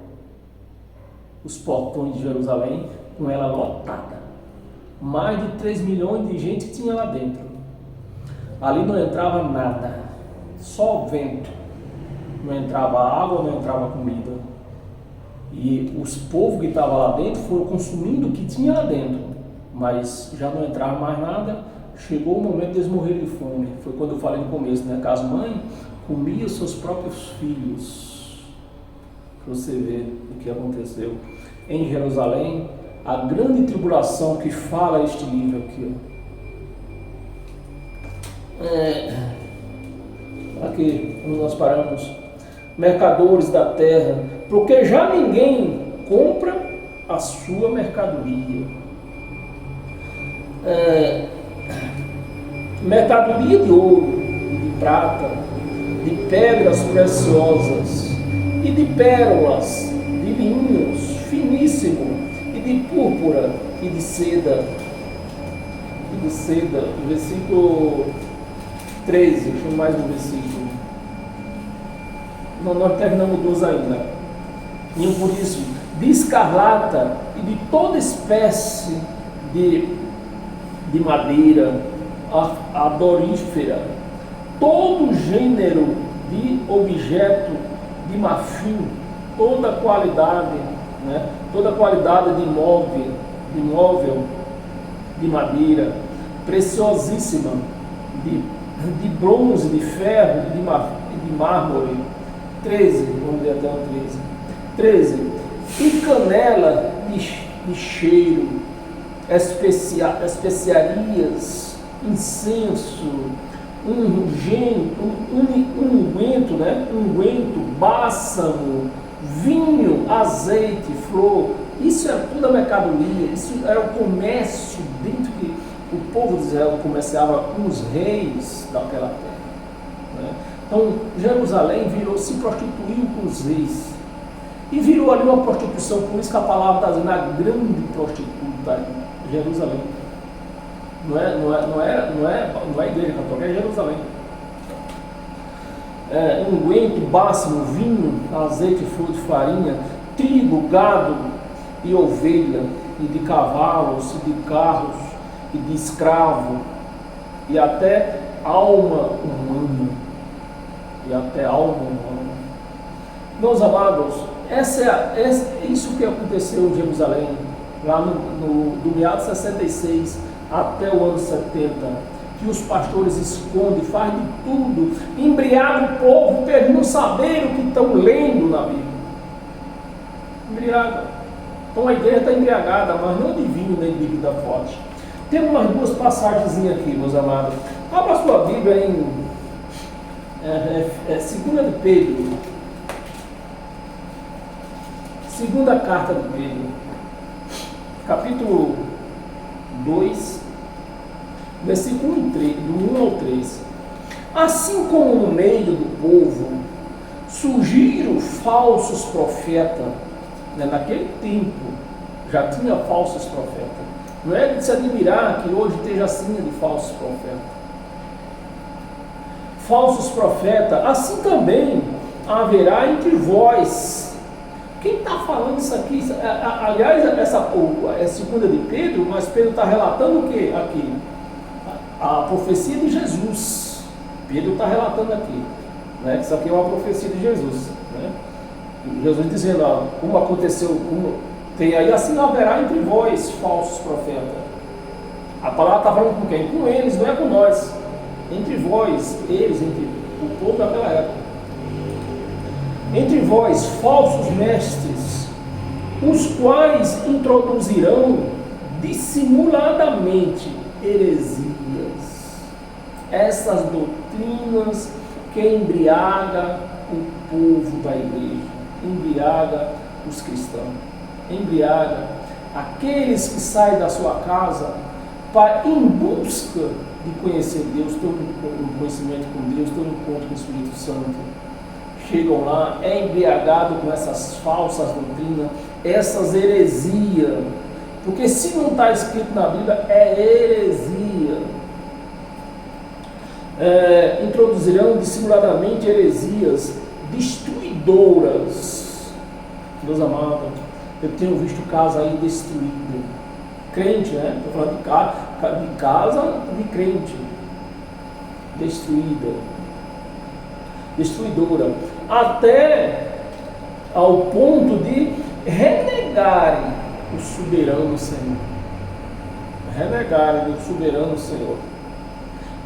os portões de Jerusalém com ela lotada. Mais de 3 milhões de gente tinha lá dentro. Ali não entrava nada, só vento. Não entrava água, não entrava comida. E os povos que estavam lá dentro foram consumindo o que tinha lá dentro. Mas já não entrava mais nada, chegou o momento deles morrerem de fome. Foi quando eu falei no começo, né? Que as mães comiam seus próprios filhos. Para você ver o que aconteceu em Jerusalém, a grande tribulação que fala este livro aqui. Aqui, onde nós paramos. Mercadores da terra, porque já ninguém compra a sua mercadoria. Mercadoria de ouro, de prata, de pedras preciosas e de pérolas, de linhos finíssimos e de púrpura e de seda. Versículo 13, deixa eu mais um versículo. Não, nós terminamos 12 ainda. E por isso, de escarlata e de toda espécie de madeira adorífera, todo gênero de objeto de marfim, toda qualidade, né? Toda qualidade de móvel de madeira preciosíssima, de bronze, de ferro, de mármore. 13, vamos ver até o 13. E canela de cheiro, especiarias, incenso, unguento, né? Bálsamo, vinho, azeite, flor. Isso é tudo a mercadoria, isso era o comércio dentro que o povo de Israel comerciava com os reis daquela terra, né? Então Jerusalém se prostituiu com os reis e virou ali uma prostituição. Por isso que a palavra está dizendo a grande prostituta, Jerusalém. Não é a igreja católica, é Jerusalém. Unguento, bálsamo, vinho, azeite, flor de farinha, trigo, gado e ovelha, e de cavalos, e de carros, e de escravo, e até alma humana. Meus amados, isso que aconteceu em Jerusalém, lá do meado de 66 até o ano 70, que os pastores escondem, fazem de tudo, embriagam o povo para eles não saberem o que estão lendo na Bíblia. Embriagam. Então a igreja está embriagada, mas não de vinho nem de bebida forte. Tem umas duas passagens aqui, meus amados. Abra a sua Bíblia em 2 de Pedro. Segunda carta de Pedro, capítulo 2, versículo 1 ao 3. Assim como no meio do povo surgiram falsos profetas, né? Naquele tempo já tinha falsos profetas. Não é de se admirar que hoje esteja assim de falsos profetas. Falsos profetas, assim também haverá entre vós. Quem está falando isso aqui? Aliás, essa é segunda de Pedro, mas Pedro está relatando o que aqui? A profecia de Jesus. Pedro está relatando aqui, né? Isso aqui é uma profecia de Jesus, né? Jesus dizendo, como aconteceu, tem aí, assim haverá entre vós falsos profetas. A palavra está falando com quem? Com eles, não é com nós. Entre vós, eles, entre o povo daquela época. Entre vós, falsos mestres, os quais introduzirão dissimuladamente heresias, essas doutrinas que embriaga o povo da igreja, embriaga os cristãos, embriaga aqueles que saem da sua casa em busca de conhecer Deus, ter um conhecimento com Deus, ter um encontro com o Espírito Santo. Chegam lá, embriagado com essas falsas doutrinas, essas heresias, porque se não está escrito na Bíblia, é heresia. Introduzirão dissimuladamente heresias destruidoras. Meus amados, eu tenho visto casa aí destruída. Crente, né? Estou falando de casa de crente. Destruidora. Até ao ponto de renegarem o soberano Senhor. Renegarem o soberano Senhor.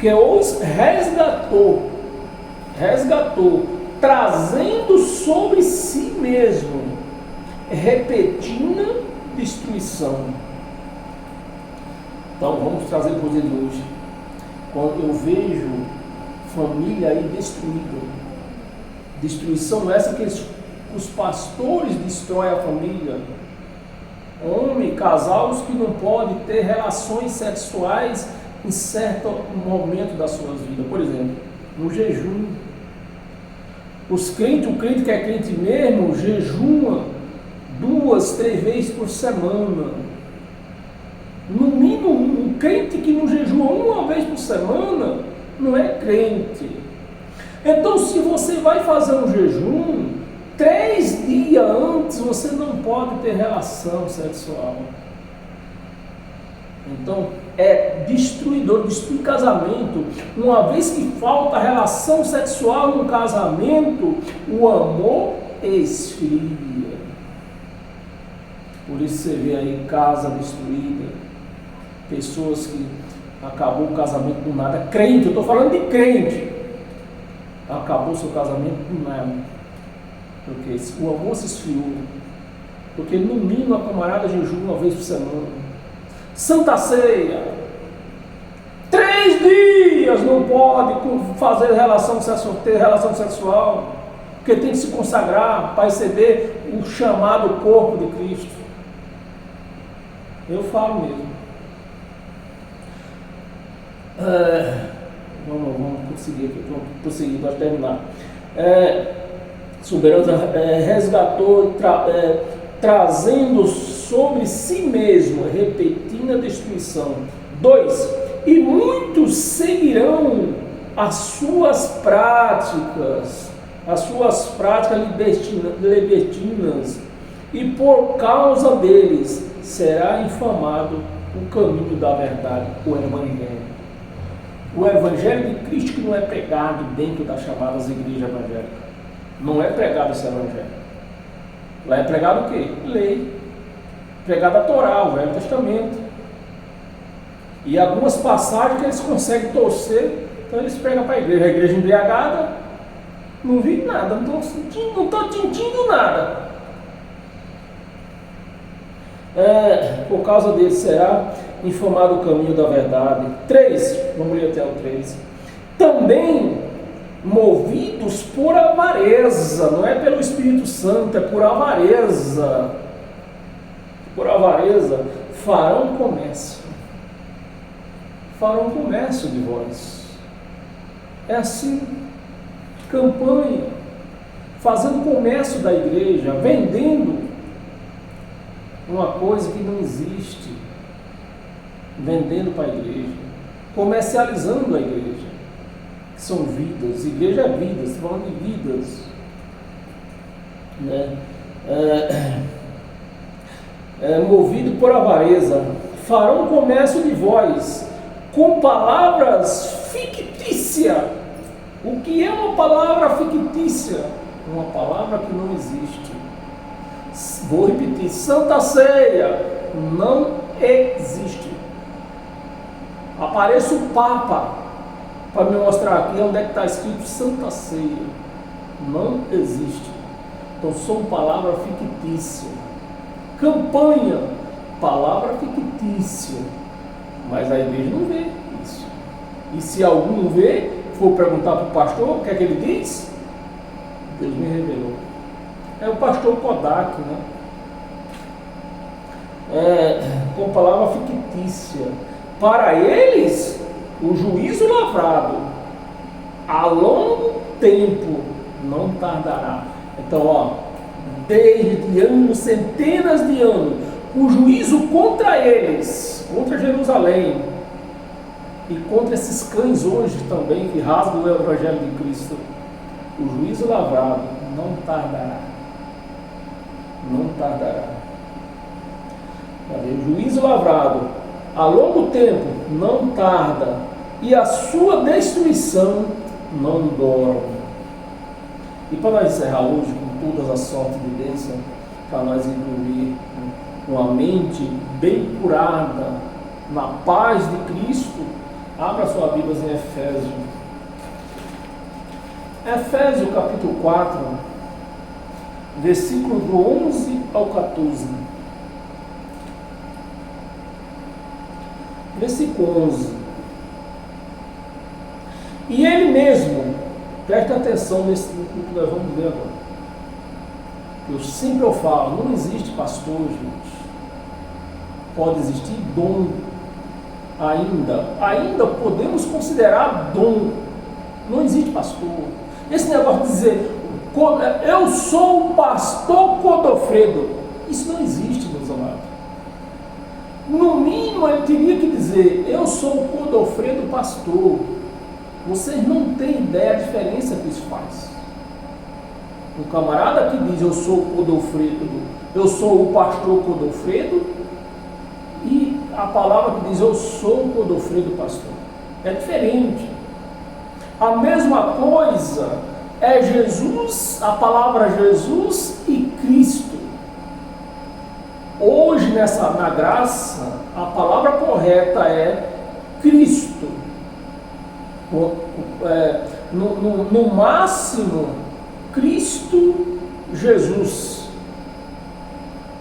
que os resgatou, trazendo sobre si mesmo repentina destruição. Então vamos trazer para o dia de hoje. Quando eu vejo família aí destruída, destruição essa que os pastores destroem a família, homem, casais que não podem ter relações sexuais em certo momento da sua vida, por exemplo, no jejum. O crente que é crente mesmo, jejuma 2, 3 vezes por semana. No mínimo, um crente que não jejua uma vez por semana, não é crente. Então, se você vai fazer um jejum, 3 dias antes você não pode ter relação sexual. Então, é destruidor, destrui casamento. Uma vez que falta relação sexual no casamento, o amor esfria. Por isso você vê aí casa destruída, pessoas que acabou o casamento do nada, crente, eu estou falando de crente, acabou seu casamento do nada, porque o amor se esfriou, porque no mínimo a camarada jejuma uma vez por semana. Santa Ceia, 3 dias não pode fazer ter relação sexual, porque tem que se consagrar para receber o chamado corpo de Cristo. Eu falo mesmo. Vamos prosseguir para terminar. Soberano resgatou, trazendo sobre si mesmo repentina destruição. 2. E muitos seguirão as suas práticas libertinas, e por causa deles será infamado o caminho da verdade, o Evangelho. O Evangelho de Cristo que não é pregado dentro das chamadas igrejas evangélicas. Não é pregado esse Evangelho. Lá é pregado o quê? Lei. Pregado a Torá, o Velho Testamento. E algumas passagens que eles conseguem torcer, então eles pregam para a igreja embriagada, não vi nada, não estou sentindo nada. Por causa dele será informado o caminho da verdade. 3, vamos ler até o 3. Também movidos por avareza, não é pelo Espírito Santo, é por avareza. Por avareza, farão comércio de vós. É assim, campanha, fazendo comércio da igreja, vendendo uma coisa que não existe, vendendo para a igreja, comercializando a igreja, que são vidas. Igreja é vidas, estou falando de vidas, né? Movido por avareza, farão comércio de vós com palavras fictícias. O que é uma palavra fictícia? Uma palavra que não existe. Vou repetir: Santa Ceia não existe. Aparece o Papa para me mostrar aqui onde é que está escrito Santa Ceia. Não existe. Então são palavras fictícias. Campanha, palavra fictícia. Mas a igreja não vê isso. E se algum vê, for perguntar para o pastor, o que é que ele diz? Deus me revelou. É o pastor Kodak, né? Com palavra fictícia. Para eles, o juízo lavrado a longo tempo não tardará. Então, desde anos, centenas de anos, o juízo contra eles, contra Jerusalém e contra esses cães hoje também que rasgam o Evangelho de Cristo, o juízo lavrado não tardará. Não tardará. O juízo lavrado a longo tempo não tarda, e a sua destruição não dorme. E para nós encerrar hoje com todas as sortes de bênção, para nós incluir uma mente bem curada na paz de Cristo, Abra sua Bíblia em Efésio. Efésio capítulo 4, versículo do 11 ao 14. Versículo 11. E ele mesmo, presta atenção nesse que nós vamos ver agora. Eu sempre falo, não existe pastor, gente. Pode existir dom ainda podemos considerar dom. Não existe pastor. Esse negócio de dizer, eu sou o pastor Godofredo, isso não existe, meus amados. No mínimo ele teria que dizer, eu sou o Godofredo pastor. Vocês não têm ideia da diferença que isso faz. Um camarada que diz, eu sou o Godofredo, eu sou o pastor Godofredo, e a palavra que diz, eu sou o Godofredo pastor. É diferente. A mesma coisa é Jesus, a palavra Jesus e Cristo. Hoje, na graça, a palavra correta é Cristo. No máximo, Cristo Jesus.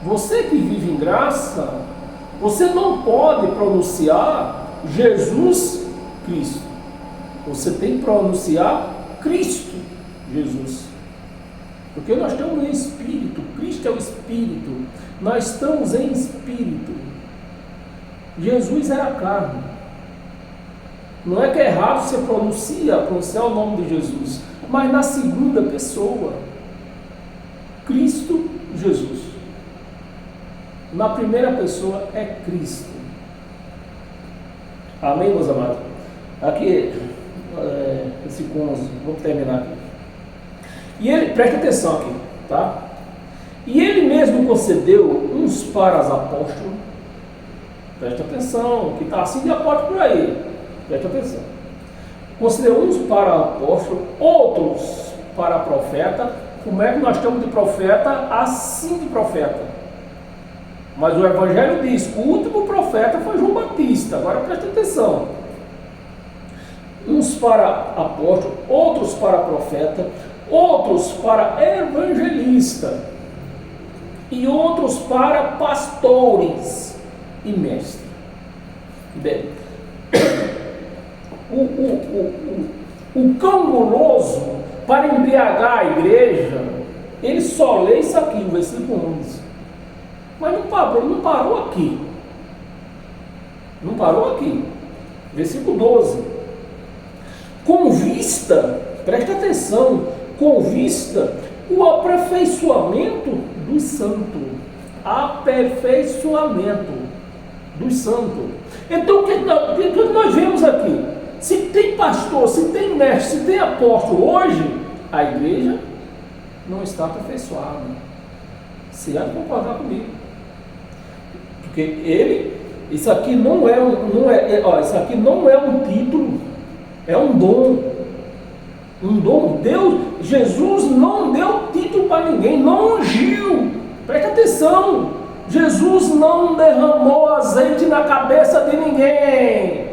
Você que vive em graça, você não pode pronunciar Jesus Cristo. Você tem que pronunciar Cristo Jesus. Porque nós estamos em espírito. Cristo é o espírito. Nós estamos em espírito. Jesus era carne. Não é que é errado você pronunciar o nome de Jesus, mas na segunda pessoa. Cristo Jesus. Na primeira pessoa é Cristo. Amém, meus amados? Aqui, esse 11, vamos terminar aqui. E ele, preste atenção aqui, tá? E ele mesmo concedeu uns para os apóstolos. Preste atenção, que está assim de apóstolo por aí. Preste atenção. Concedeu uns para apóstolo, outros para profeta. Como é que nós estamos de profeta? Assim de profeta. Mas o Evangelho diz que o último profeta foi João Batista. Agora preste atenção. Uns para apóstolo, outros para profeta, outros para evangelista e outros para pastores e mestres. Bem, o cão guloso para embriagar a igreja, ele só lê isso aqui, no versículo 11. Mas não parou aqui. Não parou aqui. Versículo 12. Com vista, presta atenção, com vista o aperfeiçoamento dos santos. Aperfeiçoamento dos santos. Então o que nós vemos aqui? Se tem pastor, se tem mestre, se tem apóstolo hoje, a igreja não está aperfeiçoada. Você há de concordar comigo. Porque isso aqui não é um título, é um dom. Um dom. Deus, Jesus não deu título para ninguém, não ungiu. Presta atenção. Jesus não derramou azeite na cabeça de ninguém.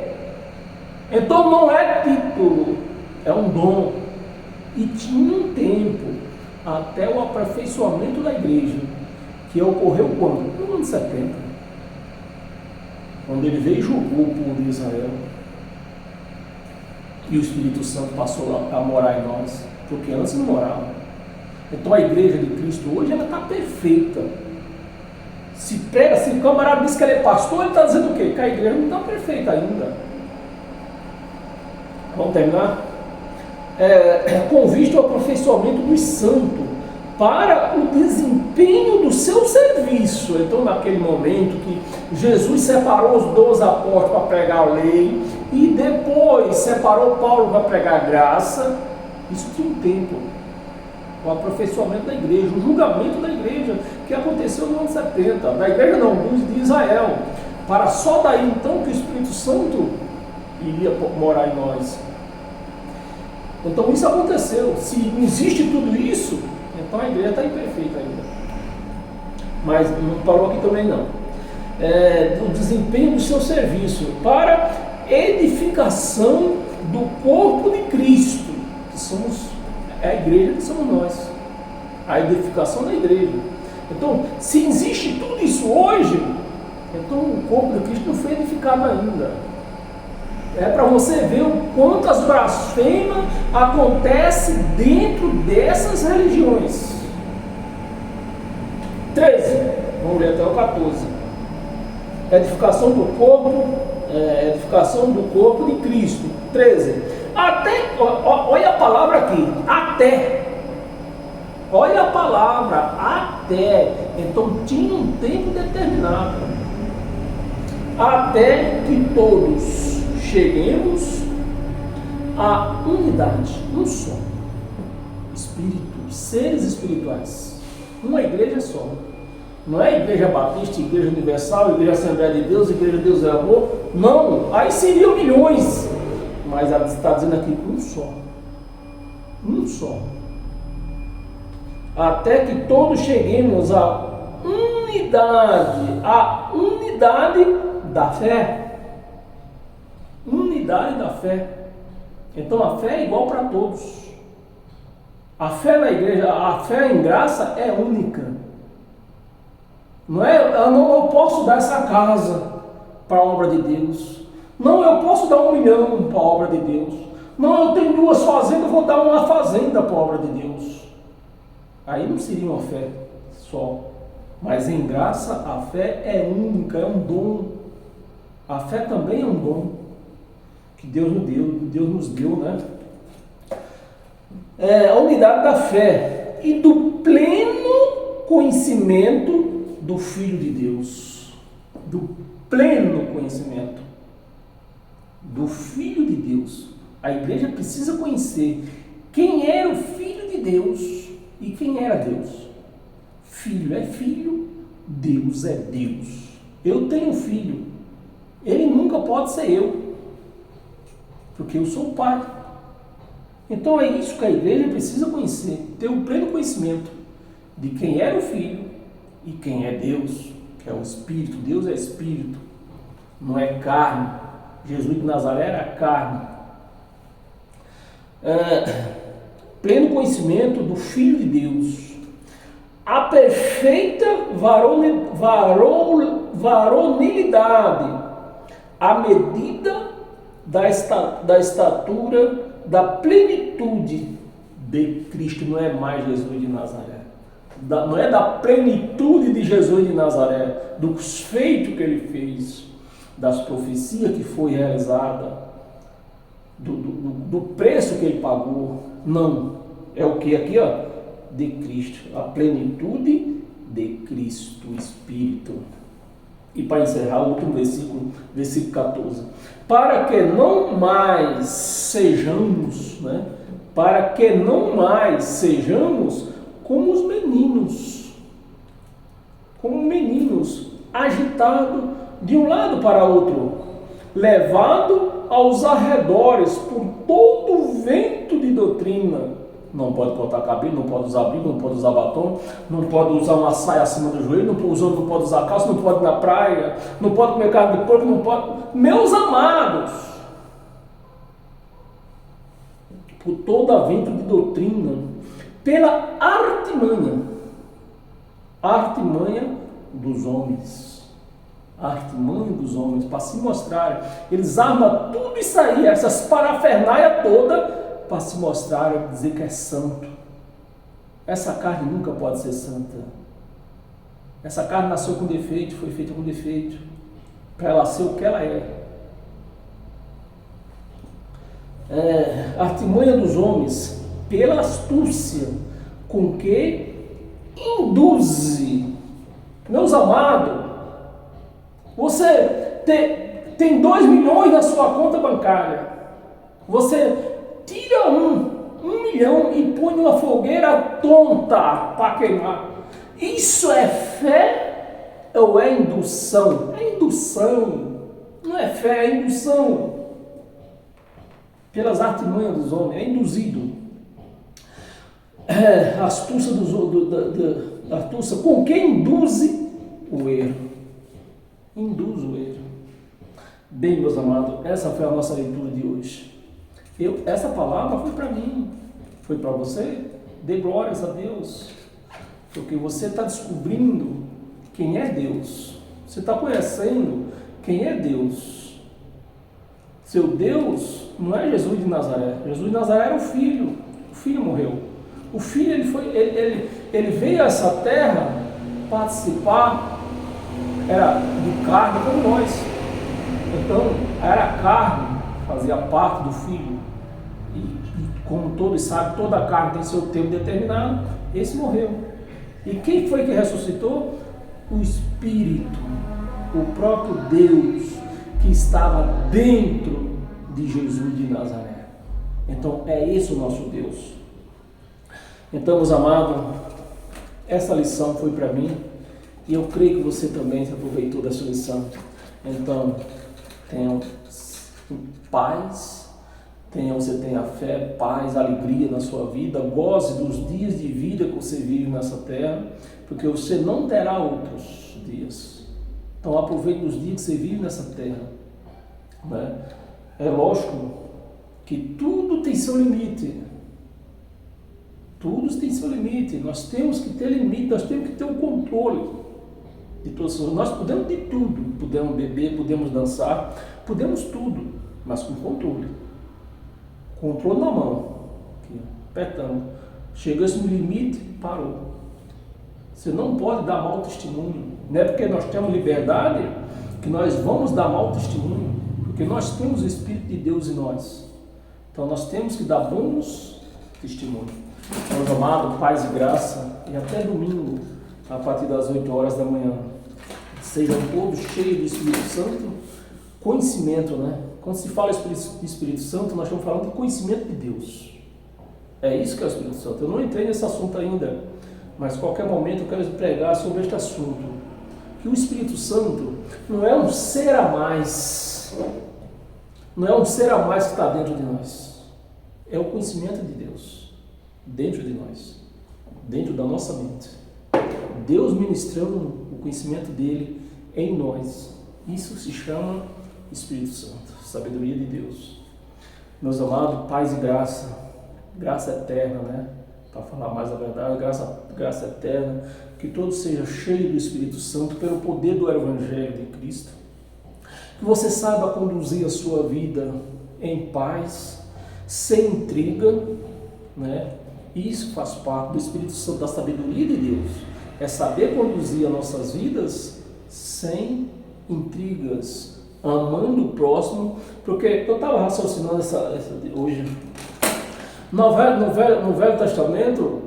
Então não é título, é um dom. E tinha um tempo até o aperfeiçoamento da igreja, que ocorreu quando? No ano 70. Quando ele veio e julgou o povo de Israel. E o Espírito Santo passou a morar em nós, porque antes não morava. Então a igreja de Cristo hoje, ela está perfeita. Se o camarada diz que ele é pastor, ele está dizendo o quê? Que a igreja não está perfeita ainda. Vamos terminar? Com vista ao aperfeiçoamento dos santos, para o desempenho do seu serviço. Então, naquele momento que Jesus separou os 12 apóstolos para pregar a lei, e depois separou Paulo para pregar a graça, isso tinha um tempo. O aperfeiçoamento da igreja, o julgamento da igreja, que aconteceu no ano 70, da igreja não, de Israel, para só daí então que o Espírito Santo iria morar em nós. Então isso aconteceu. Se existe tudo isso, então a igreja está imperfeita ainda. Mas não parou aqui também não. O desempenho do seu serviço, para edificação do corpo de Cristo, que somos a igreja, que somos nós, a edificação da igreja. Então, se existe tudo isso hoje, então o corpo de Cristo não foi edificado ainda. É para você ver o quanto as blasfêmias acontecem dentro dessas religiões. 13, vamos ler até o 14. Edificação do corpo de Cristo. 13. Até, olha a palavra aqui, até. Olha a palavra, até. Então tinha um tempo determinado. Até que todos cheguemos à unidade, um só espírito, seres espirituais, uma igreja só. Não é igreja batista, igreja universal, igreja Assembleia de Deus, igreja Deus é amor. Não, aí seriam milhões. Mas ela está dizendo aqui um só. Um só. Até que todos cheguemos à unidade da fé. Unidade da fé. Então a fé é igual para todos. A fé na igreja, a fé em graça é única. Não é, eu posso dar essa casa para a obra de Deus. Não, eu posso dar 1 milhão para a obra de Deus. Não, eu tenho 2 fazendas, eu vou dar uma fazenda para a obra de Deus. Aí não seria uma fé só. Mas em graça a fé é única, é um dom. A fé também é um dom que Deus nos deu, né? A unidade da fé e do pleno conhecimento do Filho de Deus. Do pleno conhecimento do Filho de Deus. A igreja precisa conhecer quem era o Filho de Deus e quem era Deus. Filho é filho, Deus é Deus. Eu tenho um filho, ele nunca pode ser eu, porque eu sou o Pai. Então é isso que a igreja precisa conhecer, ter o pleno conhecimento de quem era o Filho e quem é Deus, que é o Espírito. Deus é Espírito, não é carne. Jesus de Nazaré era carne. Pleno conhecimento do Filho de Deus, a perfeita varonilidade, a medida da estatura da plenitude de Cristo. Não é mais Jesus de Nazaré, não é da plenitude de Jesus de Nazaré, dos feitos que ele fez, das profecias que foi realizada, do preço que ele pagou. Não, é o que aqui, ó, de Cristo, a plenitude de Cristo, Espírito. E para encerrar, o último versículo 14. Para que não mais sejamos, como os meninos, agitados de um lado para outro, levado aos arredores por todo vento de doutrina. Não pode cortar cabelo, não pode usar brinco, não pode usar batom, não pode usar uma saia acima do joelho, não pode usar calça, não pode ir na praia, não pode comer carne de porco, não pode. Meus amados, por toda vento de doutrina, pela artimanha dos homens, para se mostrarem. Eles armam tudo isso aí, essas parafernália toda, para se mostrar, dizer que é santo. Essa carne nunca pode ser santa. Essa carne nasceu com defeito, foi feita com defeito, para ela ser o que ela é. Artimanha dos homens, pela astúcia com que induze. Meus amados, você tem 2 milhões na sua conta bancária, você tira 1 milhão e põe numa fogueira tonta para queimar. Isso é fé ou é indução? É indução. Não é fé, é indução. Pelas artimanhas dos homens, é induzido. Astúcia astúcia com quem induz o erro. Induz o erro. Bem, meus amados, essa foi a nossa leitura de hoje. Essa palavra foi para mim, foi para você. Dê glórias a Deus, porque você está descobrindo quem é Deus. Você está conhecendo quem é Deus. Seu Deus não é Jesus de Nazaré. Jesus de Nazaré era o filho morreu. O filho ele veio a essa terra participar, era de carne como nós. Então, era carne, fazia parte do filho. E como todos sabem, toda a carne tem seu tempo determinado. Esse morreu. E quem foi que ressuscitou? O Espírito, o próprio Deus que estava dentro de Jesus de Nazaré. Então, é esse o nosso Deus. Então, meus amados, essa lição foi para mim e eu creio que você também se aproveitou dessa lição. Então, tenham paz, você tenha fé, paz, alegria na sua vida, goze dos dias de vida que você vive nessa terra, porque você não terá outros dias. Então, aproveite os dias que você vive nessa terra. Né? É lógico que tudo tem seu limite. Tudo tem seu limite. Nós temos que ter limite, nós temos que ter o controle de todas. Nós podemos de tudo. Podemos beber, podemos dançar, podemos tudo, mas com controle. Controle na mão. Aqui, apertando. Chegou-se no limite, parou. Você não pode dar mau testemunho. Não é porque nós temos liberdade que nós vamos dar mau testemunho. Porque nós temos o Espírito de Deus em nós. Então nós temos que dar bons testemunhos. Meus amados, paz e graça, e até domingo, a partir das 8 horas da manhã. Sejam todos cheios do Espírito Santo, conhecimento, né? Quando se fala Espírito Santo, nós estamos falando de conhecimento de Deus. É isso que é o Espírito Santo. Eu não entrei nesse assunto ainda, mas a qualquer momento eu quero pregar sobre este assunto. Que o Espírito Santo não é um ser a mais, não é um ser a mais que está dentro de nós. É o conhecimento de Deus dentro de nós, dentro da nossa mente. Deus ministrando o conhecimento dele em nós. Isso se chama Espírito Santo, sabedoria de Deus. Meus amados, paz e graça, graça eterna, né? Para falar mais a verdade, graça eterna, que todos sejam cheios do Espírito Santo pelo poder do Evangelho de Cristo. Que você saiba conduzir a sua vida em paz, sem intriga, né? Isso faz parte do Espírito Santo, da sabedoria de Deus. É saber conduzir as nossas vidas sem intrigas, amando o próximo, porque eu estava raciocinando hoje. No Velho Testamento,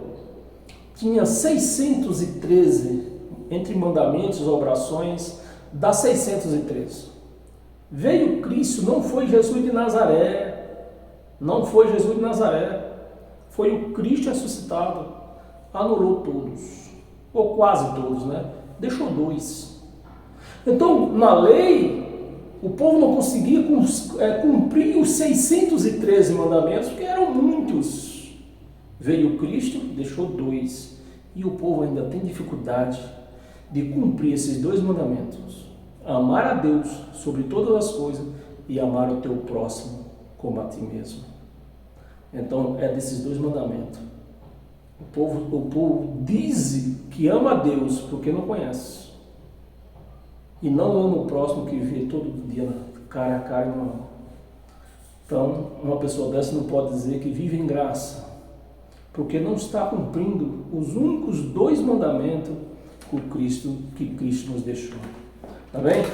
tinha 613, entre mandamentos e orações, dá 613. Veio Cristo, não foi Jesus de Nazaré, não foi Jesus de Nazaré, foi o Cristo ressuscitado, anulou todos, ou quase todos, né? Deixou 2. Então, na lei, o povo não conseguia cumprir os 613 mandamentos, porque eram muitos. Veio Cristo, deixou 2. E o povo ainda tem dificuldade de cumprir esses 2 mandamentos. Amar a Deus sobre todas as coisas e amar o teu próximo como a ti mesmo. Então, é desses 2 mandamentos. O povo diz que ama a Deus porque não conhece. E não ama o próximo que vê todo dia cara a cara e não ama. Então, uma pessoa dessa não pode dizer que vive em graça, porque não está cumprindo os únicos 2 mandamentos que Cristo nos deixou. Tá bem?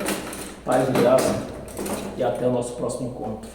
Paz e graça e até o nosso próximo encontro.